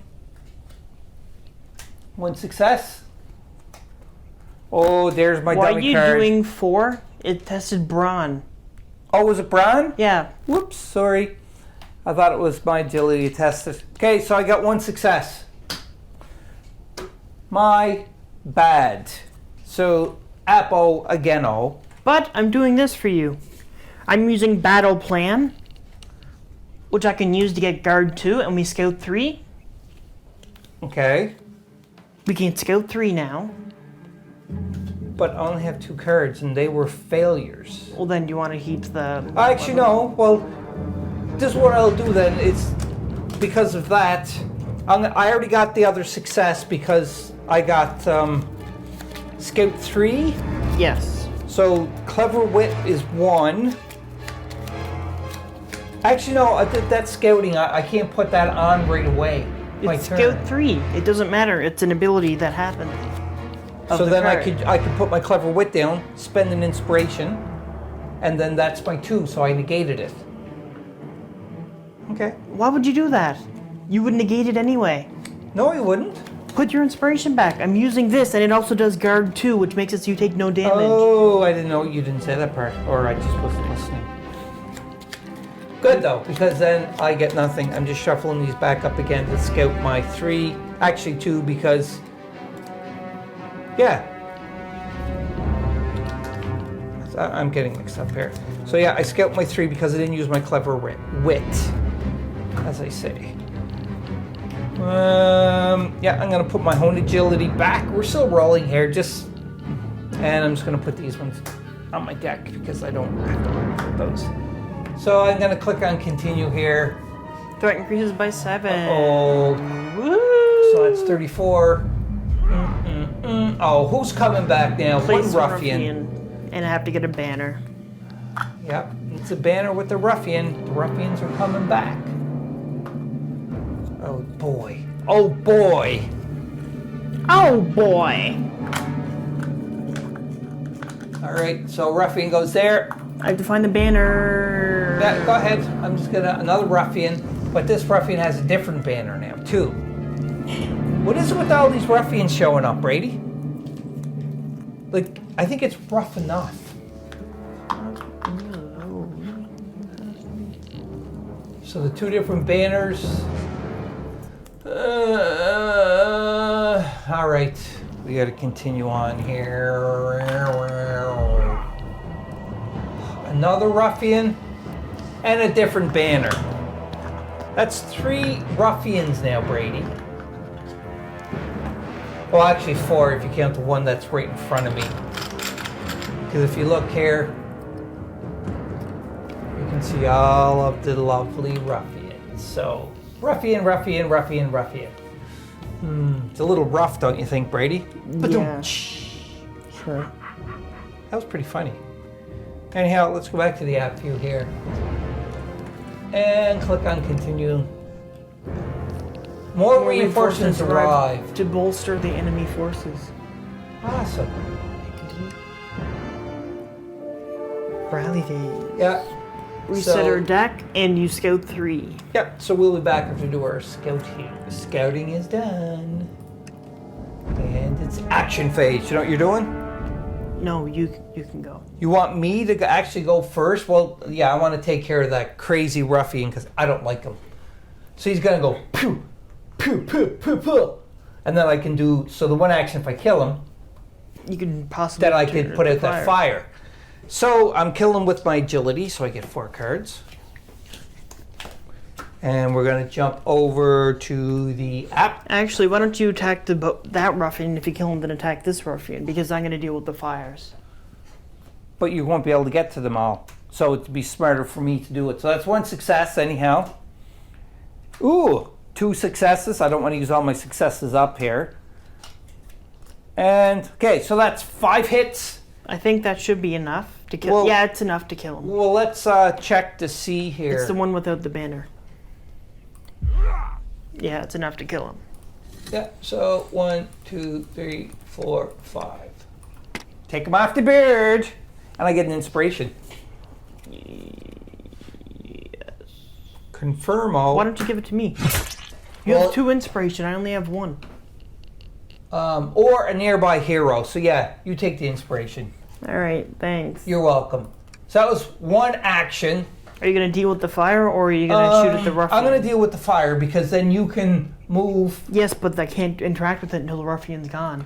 1 success. Oh, there's my dummy card. Why are you doing 4? It tested brawn. Oh, was it Brown? Yeah. Whoops, sorry. I thought it was my agility tested. Okay, so I got 1 success. My bad. So, Apo again-o. But I'm doing this for you. I'm using Battle Plan, which I can use to get Guard 2, and we Scout 3. Okay. We can Scout 3 now. But I only have 2 cards, and they were failures. Well, then, do you want to heat the... Actually, no. Well, this is what I'll do then. It's because of that. I already got the other success because I got Scout 3. Yes. So Clever Wit is 1. Actually, no. That's scouting. I can't put that on right away. It's Scout 3. It doesn't matter. It's an ability that happened. So then I could put my Clever Wit down, spend an inspiration, and then that's my 2. So I negated it. Okay. Why would you do that? You would negate it anyway. No, you wouldn't. Put your inspiration back. I'm using this, and it also does Guard 2, which makes it so you take no damage. Oh, I didn't know you didn't say that part, or I just wasn't listening. Good though, because then I get nothing. I'm just shuffling these back up again to scout my 3. Actually 2, because yeah, I'm getting mixed up here. So yeah, I scout my 3 because I didn't use my Clever Wit, as I say. Yeah, I'm gonna put my Hone Agility back. We're still rolling here, and I'm just gonna put these ones on my deck because I don't have to worry about those. So I'm gonna click on continue here. Threat increases by 7. Oh, Woo! so that's 34. Oh, who's coming back now? Place One ruffian. And I have to get a banner. Yep, it's a banner with the ruffian. The ruffians are coming back. Oh boy. Oh boy. Oh boy. All right, so ruffian goes there. I have to find the banner. Yeah, go ahead. I'm just gonna another ruffian, but this ruffian has a different banner now too. What is it with all these ruffians showing up, Brady? Like, I think it's rough enough. So the 2 different banners. All right, we got to continue on here. Another ruffian and a different banner. That's 3 ruffians now, Brady. Well, actually 4 if you count the one that's right in front of me. Because if you look here, you can see all of the lovely ruffians. So, ruffian. It's a little rough, don't you think, Brady? Yeah. Sure. That was pretty funny. Anyhow, let's go back to the app view here. And click on continue. More reinforcements arrive. To bolster the enemy forces. Awesome. Rally day. Yeah. Reset our deck and you Scout 3. Yep, so we'll be back after we do our scouting. Scouting is done. And it's action phase. You know what you're doing? No, you can go. You want me to actually go first? Well, yeah, I want to take care of that crazy ruffian because I don't like him. So he's going to go pew, pew, pew, pew, pew. And then I can do, so the one action if I kill him, You can possibly... then I could put out that fire. So I'm killing with my agility, so I get 4 cards. And we're going to jump over to the app. Actually, why don't you attack that ruffian? If you kill him, then attack this ruffian, because I'm going to deal with the fires. But you won't be able to get to them all. So it'd be smarter for me to do it. So that's 1 success anyhow. Ooh, 2 successes. I don't want to use all my successes up here. And, okay, so that's 5 hits. I think that should be enough to kill. Well- yeah, it's enough to kill him. Well, let's check to see here. It's the one without the banner. Yeah, it's enough to kill him. Yeah, so 1, 2, 3, 4, 5. Take him off the board. And I get an inspiration. Confirmo. Why don't you give it to me? You Well- have 2 inspiration. I only have 1. Or a nearby hero. So yeah, you take the inspiration. All right, thanks. You're welcome. So that was 1 action. Are you gonna deal with the fire, or are you gonna shoot at the ruffian? I'm going to deal with the fire because then you can move. Yes, but I can't interact with it until the ruffian's gone.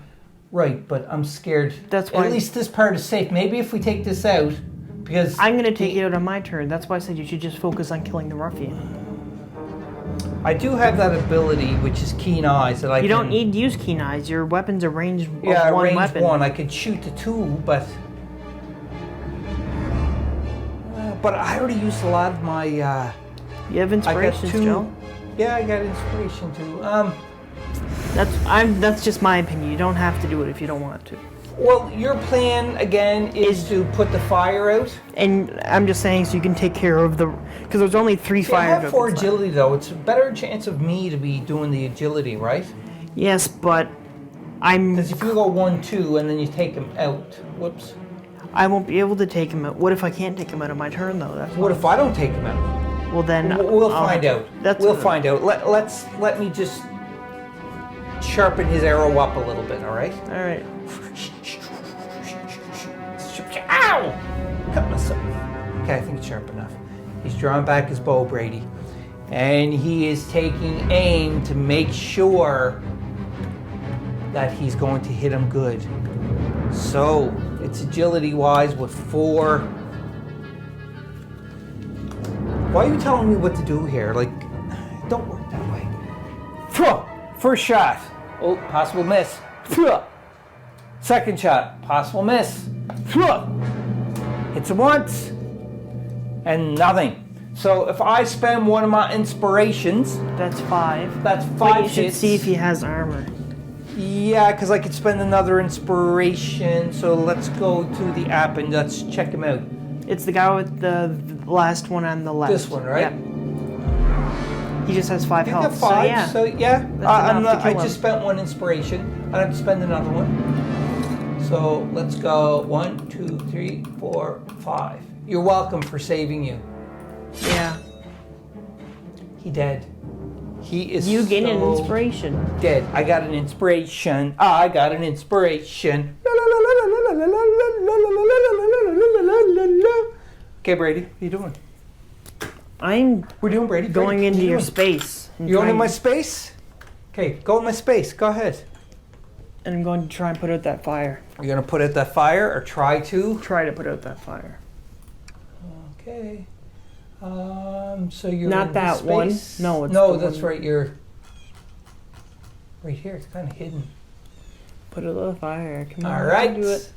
Right, but I'm scared. That's why- At least this part is safe. Maybe if we take this out, because I'm gonna take it out on my turn. That's why I said you should just focus on killing the ruffian. I do have that ability, which is keen eyes, that I You can. don't need to use keen eyes. Your weapons are ranged of Yeah, one range weapon. 1. I could shoot the 2, but I already used a lot of my. You have I got inspirations, 2. Joe. Yeah, I got inspiration too. That's just my opinion. You don't have to do it if you don't want to. Well, your plan again is to put the fire out. And I'm just saying so you can take care of the, because there's only 3 See, I fire have 4 tokens left. agility though. It's a better chance of me to be doing the agility, right? Yes, but Because if you go 1, 2, and then you take him out, whoops. I won't be able to take him out. What if I can't take him out of my turn though? That's What if I don't take him out? well then We'll I'll find have- out. That's We'll good. find out. Let me just sharpen his arrow up a little bit. All right. All right. Ow! Cut myself. Okay, I think it's sharp enough. He's drawing back his bow, Brady, and he is taking aim to make sure that he's going to hit him good. So it's agility-wise with 4. Why are you telling me what to do here? Like, it don't work that way. First shot. Oh, possible miss. Second shot. Possible miss. Hits him once. And nothing. So if I spend one of my inspirations, That's 5. that's 5 But you should hits. see if he has armor. Yeah, because I could spend another inspiration. So let's go to the app and let's check him out. It's the guy with the last one on the left. This one, right? Yeah. He just has 5 You health. got 5, So yeah. I'm enough to I kill just him. spent 1 inspiration. I have to spend another one. So let's go 1, 2, 3, 4, 5. You're welcome for saving you. Yeah. He dead. He is You gain an so inspiration. dead. I got an inspiration. I got an inspiration. Okay, Brady, what are you doing? I'm We're doing Brady. going Brady, into what are you your doing? space. and You're going in trying- my space? Okay, go in my space. Go ahead. And I'm going to try and put out that fire. You're going to put out that fire or try to? Try to put out that fire. Okay. So you're Not in that this one. space? No, it's no, the that's one- right. You're right here. It's kind of hidden. Put out the fire. Come on. All right. Do it.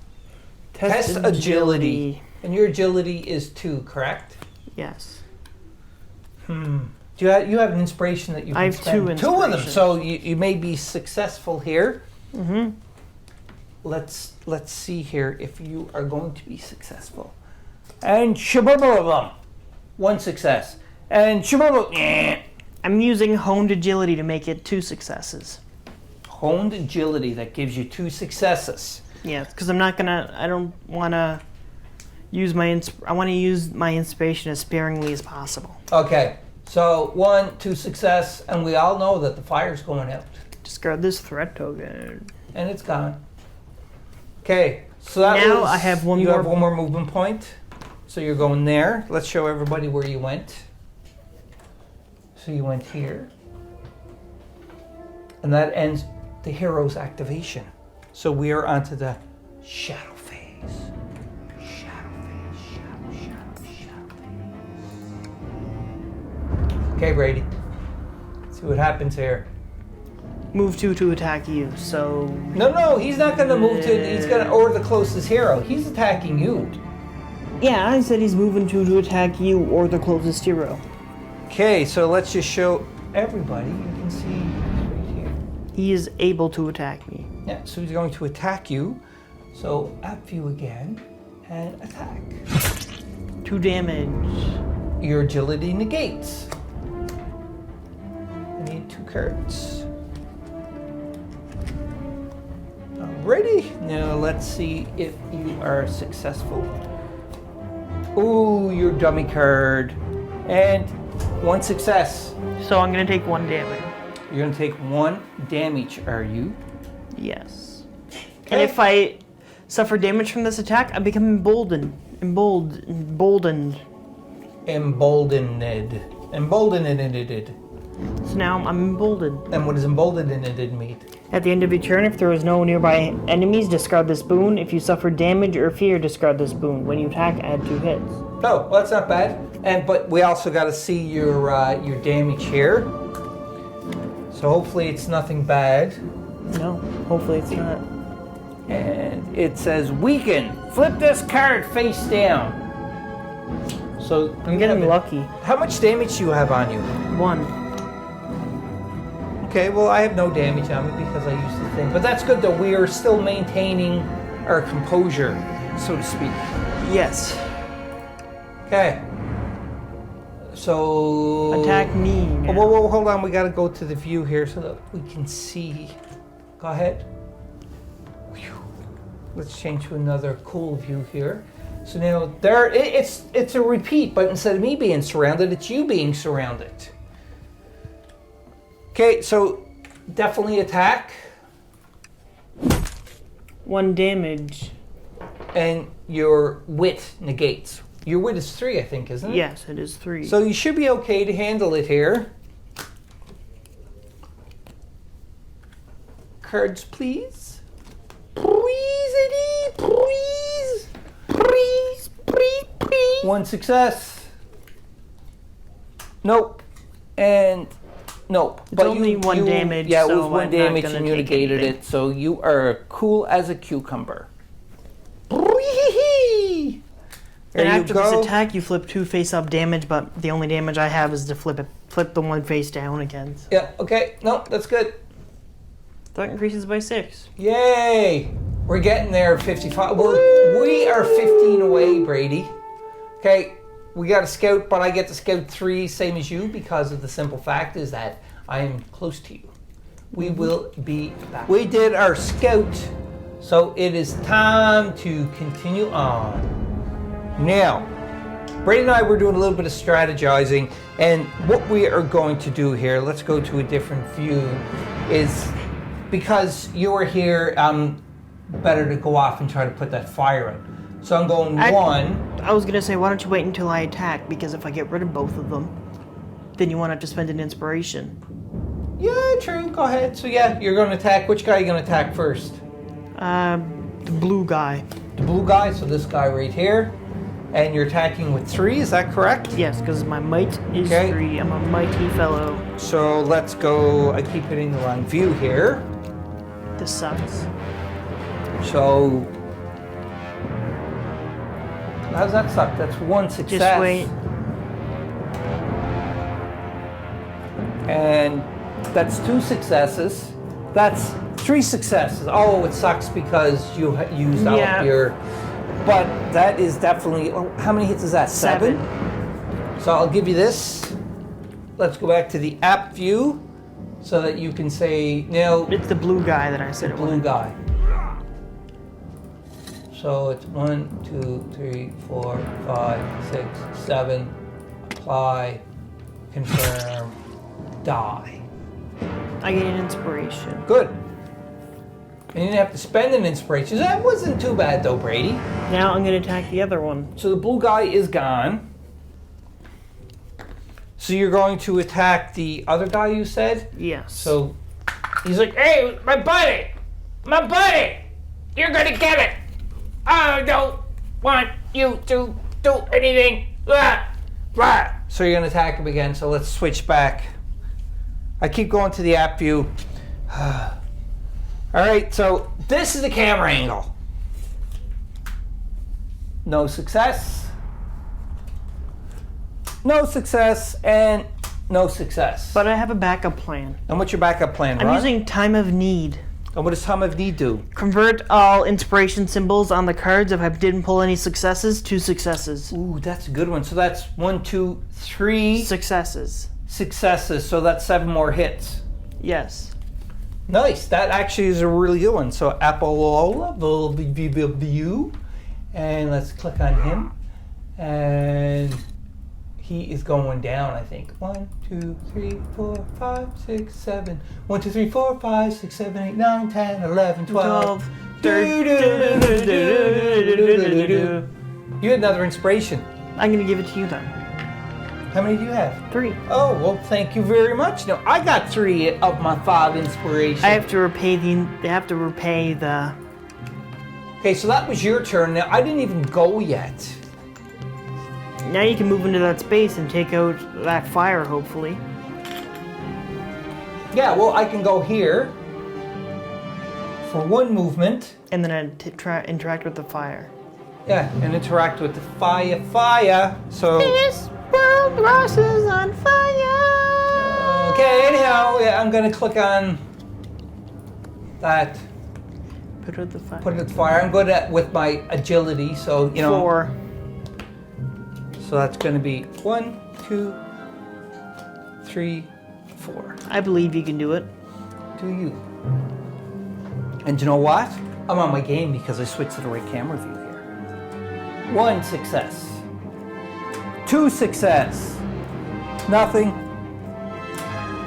Test agility. And your agility is 2, correct? Yes. Do you have an inspiration that you can I have spend? 2 2 of them, inspirations. so you may be successful here. Mm-hmm. Let's see here if you are going to be successful. And shabababam, 1 success. And shababab, I'm using honed agility to make it 2 successes. honed agility that gives you 2 successes. Yeah, because I don't want to use I want to use my inspiration as sparingly as possible. Okay, so 1, 2 success, and we all know that the fire's going out, Discard this threat token. and it's gone. Okay, so that Now was, I have one you more- have 1 more movement point, so you're going there. Let's show everybody where you went. So you went here, and that ends the hero's activation. So we are onto the shadow phase. Shadow phase, shadow phase. Okay, Brady. See what happens here. Move 2 to attack you. So No, he's not going to move to. He's going to or the closest hero. He's attacking you. yeah, I said he's moving 2 to attack you or the closest hero. Okay, so let's just show everybody. You can see right here. He is able to attack me. Yeah, so he's going to attack you. So app view again and attack. 2 damage. Your agility negates. I need 2 cards. Alrighty, now let's see if you are successful. Ooh, your dummy card. And 1 success. So I'm gonna take 1 damage. You're gonna take 1 damage, are you? Yes. Okay. And if I suffer damage from this attack, I become emboldened. Emboldened. Emboldened. So now I'm emboldened. And what does emboldened mean? At the end of your turn, if there is no nearby enemies, discard this boon. If you suffer damage or fear, discard this boon. When you attack, add 2 hits. Oh, well, that's not bad. But we also got to see your damage here. So hopefully it's nothing bad. No, hopefully it's not. And it says weaken. Flip this card face down. So I'm getting lucky. How much damage do you have on you? 1. Okay, well I have no damage on me because I used the thing. But that's good though. We are still maintaining our composure, so to speak. Yes. Okay. So Attack me now. Whoa, hold on. We got to go to the view here so that we can see. Go ahead. Whew. Let's change to another cool view here. So now there, it's a repeat, but instead of me being surrounded, it's you being surrounded. Okay, so definitely attack. 1 damage. And your wit negates. Your wit is 3, I think, isn't it? Yes, it is 3. So you should be okay to handle it here. Cards, please. Please, Eddie, please. Please. 1 success. Nope. And nope. It's only 1 damage. Yeah, it was so 1 I'm damage not and you negated it. So you are cool as a cucumber. There And you after go. this attack, you flip 2 face-up damage, but the only damage I have is to flip the 1 face down again. Yeah, okay. No, that's good. That increases by 6. Yay! We're getting there at 55. We are 15 away, Brady. Okay, we got a scout, but I get to scout 3, same as you, because of the simple fact is that I am close to you. We will be back. We did our scout, so it is time to continue on. Now, Brady and I were doing a little bit of strategizing, and what we are going to do here, let's go to a different view, is because you were here, better to go off and try to put that fire in. So I'm going 1. I was going to say, why don't you wait until I attack, because if I get rid of both of them, then you won't have to spend an inspiration. Yeah, true, go ahead. So yeah, you're going to attack. Which guy are you going to attack first? The blue guy. The blue guy, so this guy right here. And you're attacking with 3, is that correct? Yes, because my might is 3. I'm a mighty fellow. So let's go, I keep hitting the wrong view here. This sucks. So, how does that suck? That's 1 success. Just wait. And that's 2 successes. That's 3 successes. Oh, it sucks because you used out your... But that is definitely... Oh, how many hits is that? 7? So I'll give you this. Let's go back to the app view so that you can say... Now, It's the blue guy that I said it was. blue guy. So it's 1, 2, 3, 4, 5, 6, 7. Apply. Confirm. Die. I get an inspiration. Good. And you didn't have to spend an inspiration. That wasn't too bad though, Brady. Now I'm going to attack the other one. So the blue guy is gone. So you're going to attack the other guy, you said? Yes. So he's like, hey, my buddy, you're going to get it. I don't want you to do anything. So you're going to attack him again. So let's switch back. I keep going to the app view. All right, so this is the camera angle. No success. No success, and no success. But I have a backup plan. And what's your backup plan, I'm Ron? using Time of Need. And what does Tom of Need do? Convert all inspiration symbols on the cards. If I didn't pull any successes, 2 successes. Ooh, that's a good one. So that's 1, 2, 3 Successes. successes. So that's 7 more hits. Yes. Nice. That actually is a really good one. So Apollola will view, and let's click on him, and he is going down. I think 1, 2, 3, 4, 5, 6, 7. 1, 2, 3, 4, 5, 6, 7, 8, 9, 10, 11, 12. You had another inspiration. I'm gonna give it to you then. How many do you have? 3. Oh, well, thank you very much. No, I got 3 of my 5 inspiration. I have to repay the. Okay, so that was your turn. Now, I didn't even go yet. Now you can move into that space and take out that fire, hopefully. Yeah, well, I can go here for 1 movement. And then interact with the fire. Yeah, and interact with the fire. So. This world rushes on fire. Okay, anyhow, yeah, I'm gonna click on that. Put out the fire. Put it with fire. I'm good at with my agility, so you know. 4. So that's gonna be 1, 2, 3, 4. I believe you can do it. Do you? And you know what? I'm on my game because I switched to the right camera view here. 1 success. 2 success. Nothing.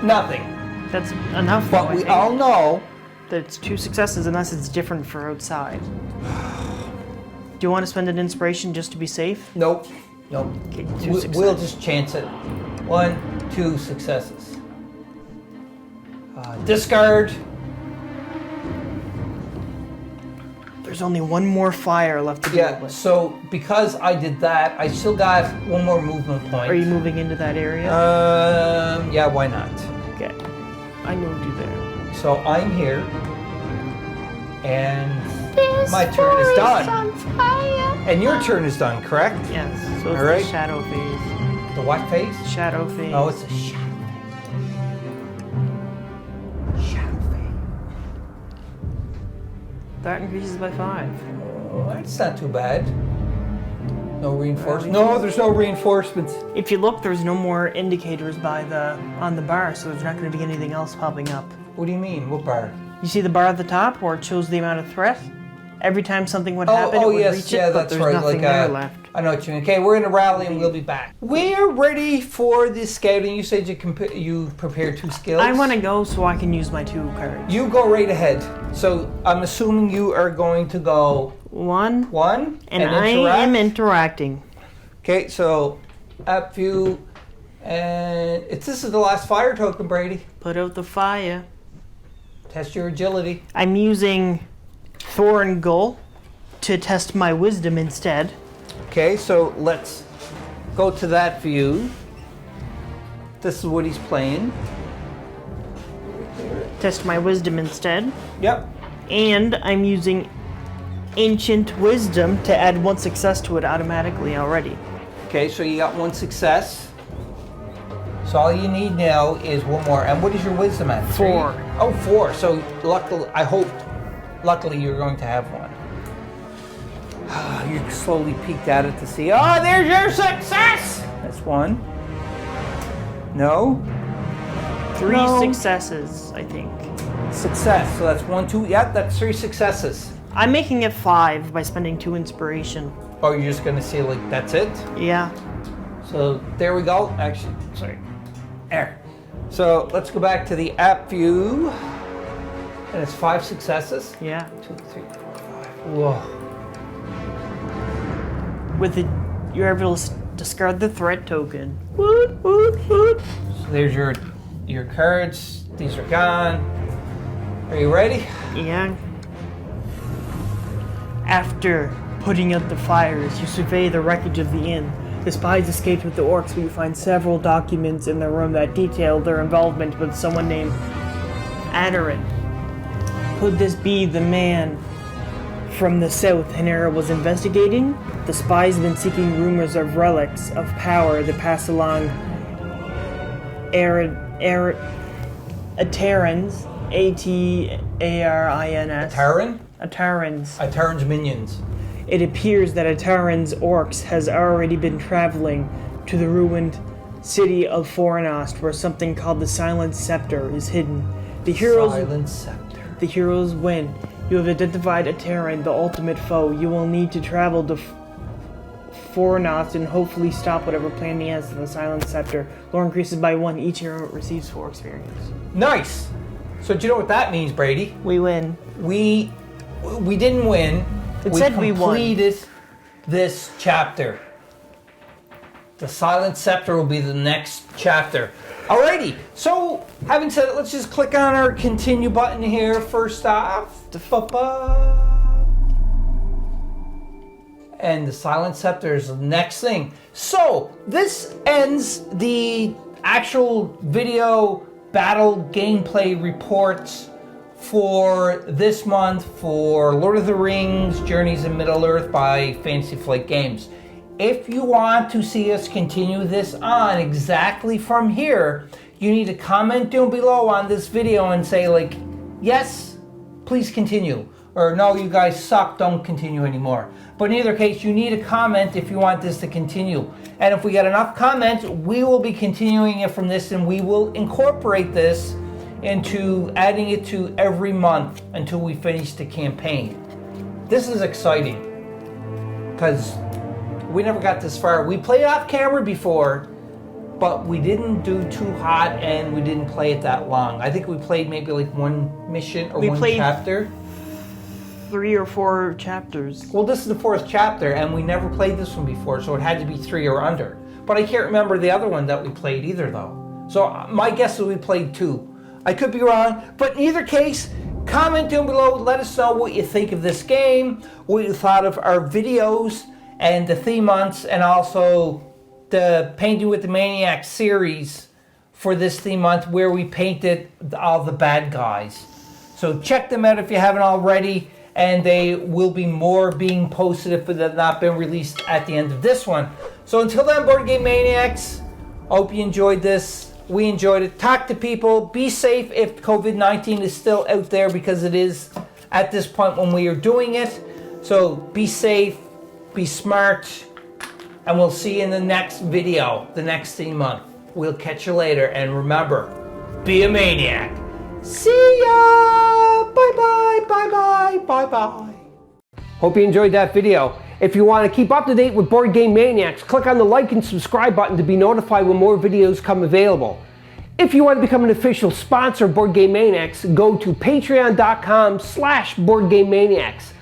Nothing. That's enough. But though, we all know. that it's 2 successes unless it's different for outside. Do you want to spend an inspiration just to be safe? Nope. Nope. Okay, 2 successes. We'll just chance it. 1, 2 successes. Discard. There's only 1 more fire left to deal Yeah, with. so because I did that, I still got 1 more movement point. Are you moving into that area? Yeah, why not? Okay. I moved you there. So I'm here, and my turn is done. And your turn is done, correct? Yes. So it's All right. the shadow phase. The what phase? Shadow phase. Oh, it's a shadow phase. Shadow phase. That increases by 5. Oh, that's not too bad. No reinforcements. No, there's no reinforcements. If you look, there's no more indicators on the bar, so there's not going to be anything else popping up. What do you mean? What bar? You see the bar at the top where it shows the amount of threat? Every time something would happen, it would yes, reach yeah, it, but that's there's right. nothing Like there left. I know what you mean. Okay, we're in a rally and we'll be back. We're ready for the scouting. You said you prepared 2 skills. I want to go so I can use my 2 cards. You go right ahead. So I'm assuming you are going to go 1, 1 and I am interacting. Okay, so up view, and this is the last fire token, Brady. Put out the fire. Test your agility. I'm using Thorn Gull to test my wisdom instead. Okay, so let's go to that view. This is what he's playing. Test my wisdom instead. Yep. And I'm using Ancient Wisdom to add 1 success to it automatically already. Okay, so you got 1 success. So all you need now is 1 more. And what is your wisdom at? 4. 3? Oh, 4. So luckily you're going to have 1. You slowly peeked at it to see, oh, there's your success! That's 1. No? 3 No. successes, I think. Success. So that's 1, 2. Yep, that's 3 successes. I'm making it 5 by spending 2 inspiration. Oh, you're just going to see, like, that's it? Yeah. So there we go. Actually, sorry. There. So let's go back to the app view. And it's 5 successes. Yeah. 2, 3, 4, 5. Whoa. With it, you're able to discard the threat token. Woot, woot, woot. So there's your cards. These are gone. Are you ready? Yeah. After putting out the fires, you survey the wreckage of the inn. The spies escaped with the orcs, but you find several documents in their room that detail their involvement with someone named Adarin. Could this be the man from the south Hanera was investigating? The spies have been seeking rumors of relics of power that pass along Aterans, A-R-I-N-S. Ataran? Ataran's. Ataran's minions. It appears that Ataran's orcs has already been traveling to the ruined city of Forenost, where something called the Silent Scepter is hidden. The Silent Scepter. The heroes win. You have identified Ataran, the ultimate foe. You will need to travel to Forenost and hopefully stop whatever plan he has to the Silent Scepter. Lore increases by 1. Each hero receives 4 experience. Nice. So do you know what that means, Brady? We win. We didn't win. It said we won. completed this chapter. The Silent Scepter will be the next chapter. Alrighty, so having said it, let's just click on our continue button here first off. And the Silent Scepter is the next thing. So this ends the actual video battle gameplay reports for this month for Lord of the Rings Journeys in Middle-earth by Fantasy Flight Games. If you want to see us continue this on exactly from here, you need to comment down below on this video and say like, yes, please continue. Or no, you guys suck, don't continue anymore. But in either case, you need a comment if you want this to continue. And if we get enough comments, we will be continuing it from this and we will incorporate this into adding it to every month until we finish the campaign. This is exciting because we never got this far. We played off camera before, but we didn't do too hot and we didn't play it that long. I think we played maybe like one mission or one chapter. 3 or 4 chapters. Well, this is the 4th chapter and we never played this one before, so it had to be 3 or under. But I can't remember the other one that we played either though. So my guess is we played 2. I could be wrong, but in either case, comment down below, let us know what you think of this game, what you thought of our videos, and the theme months, and also the Painting with the Maniacs series for this theme month where we painted all the bad guys. So check them out if you haven't already, and they will be more being posted if they've not been released at the end of this one. So until then, Board Game Maniacs, I hope you enjoyed this. We enjoyed it. Talk to people. Be safe if COVID-19 is still out there, because it is at this point when we are doing it. So be safe. Be smart, and we'll see you in the next video, the next theme month. We'll catch you later, and remember, be a maniac. See ya! Bye-bye, bye-bye, bye-bye. Hope you enjoyed that video. If you want to keep up to date with Board Game Maniacs, click on the like and subscribe button to be notified when more videos come available. If you want to become an official sponsor of Board Game Maniacs, go to patreon.com/BoardGameManiacs.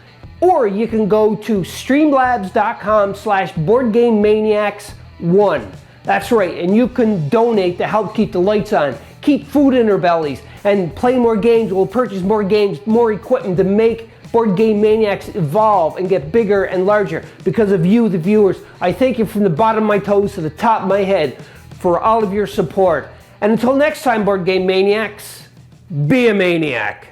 Or you can go to streamlabs.com/BoardGameManiacs1. That's right, and you can donate to help keep the lights on, keep food in our bellies, and play more games. We'll purchase more games, more equipment to make Board Game Maniacs evolve and get bigger and larger because of you, the viewers. I thank you from the bottom of my toes to the top of my head for all of your support. And until next time, Board Game Maniacs, be a maniac.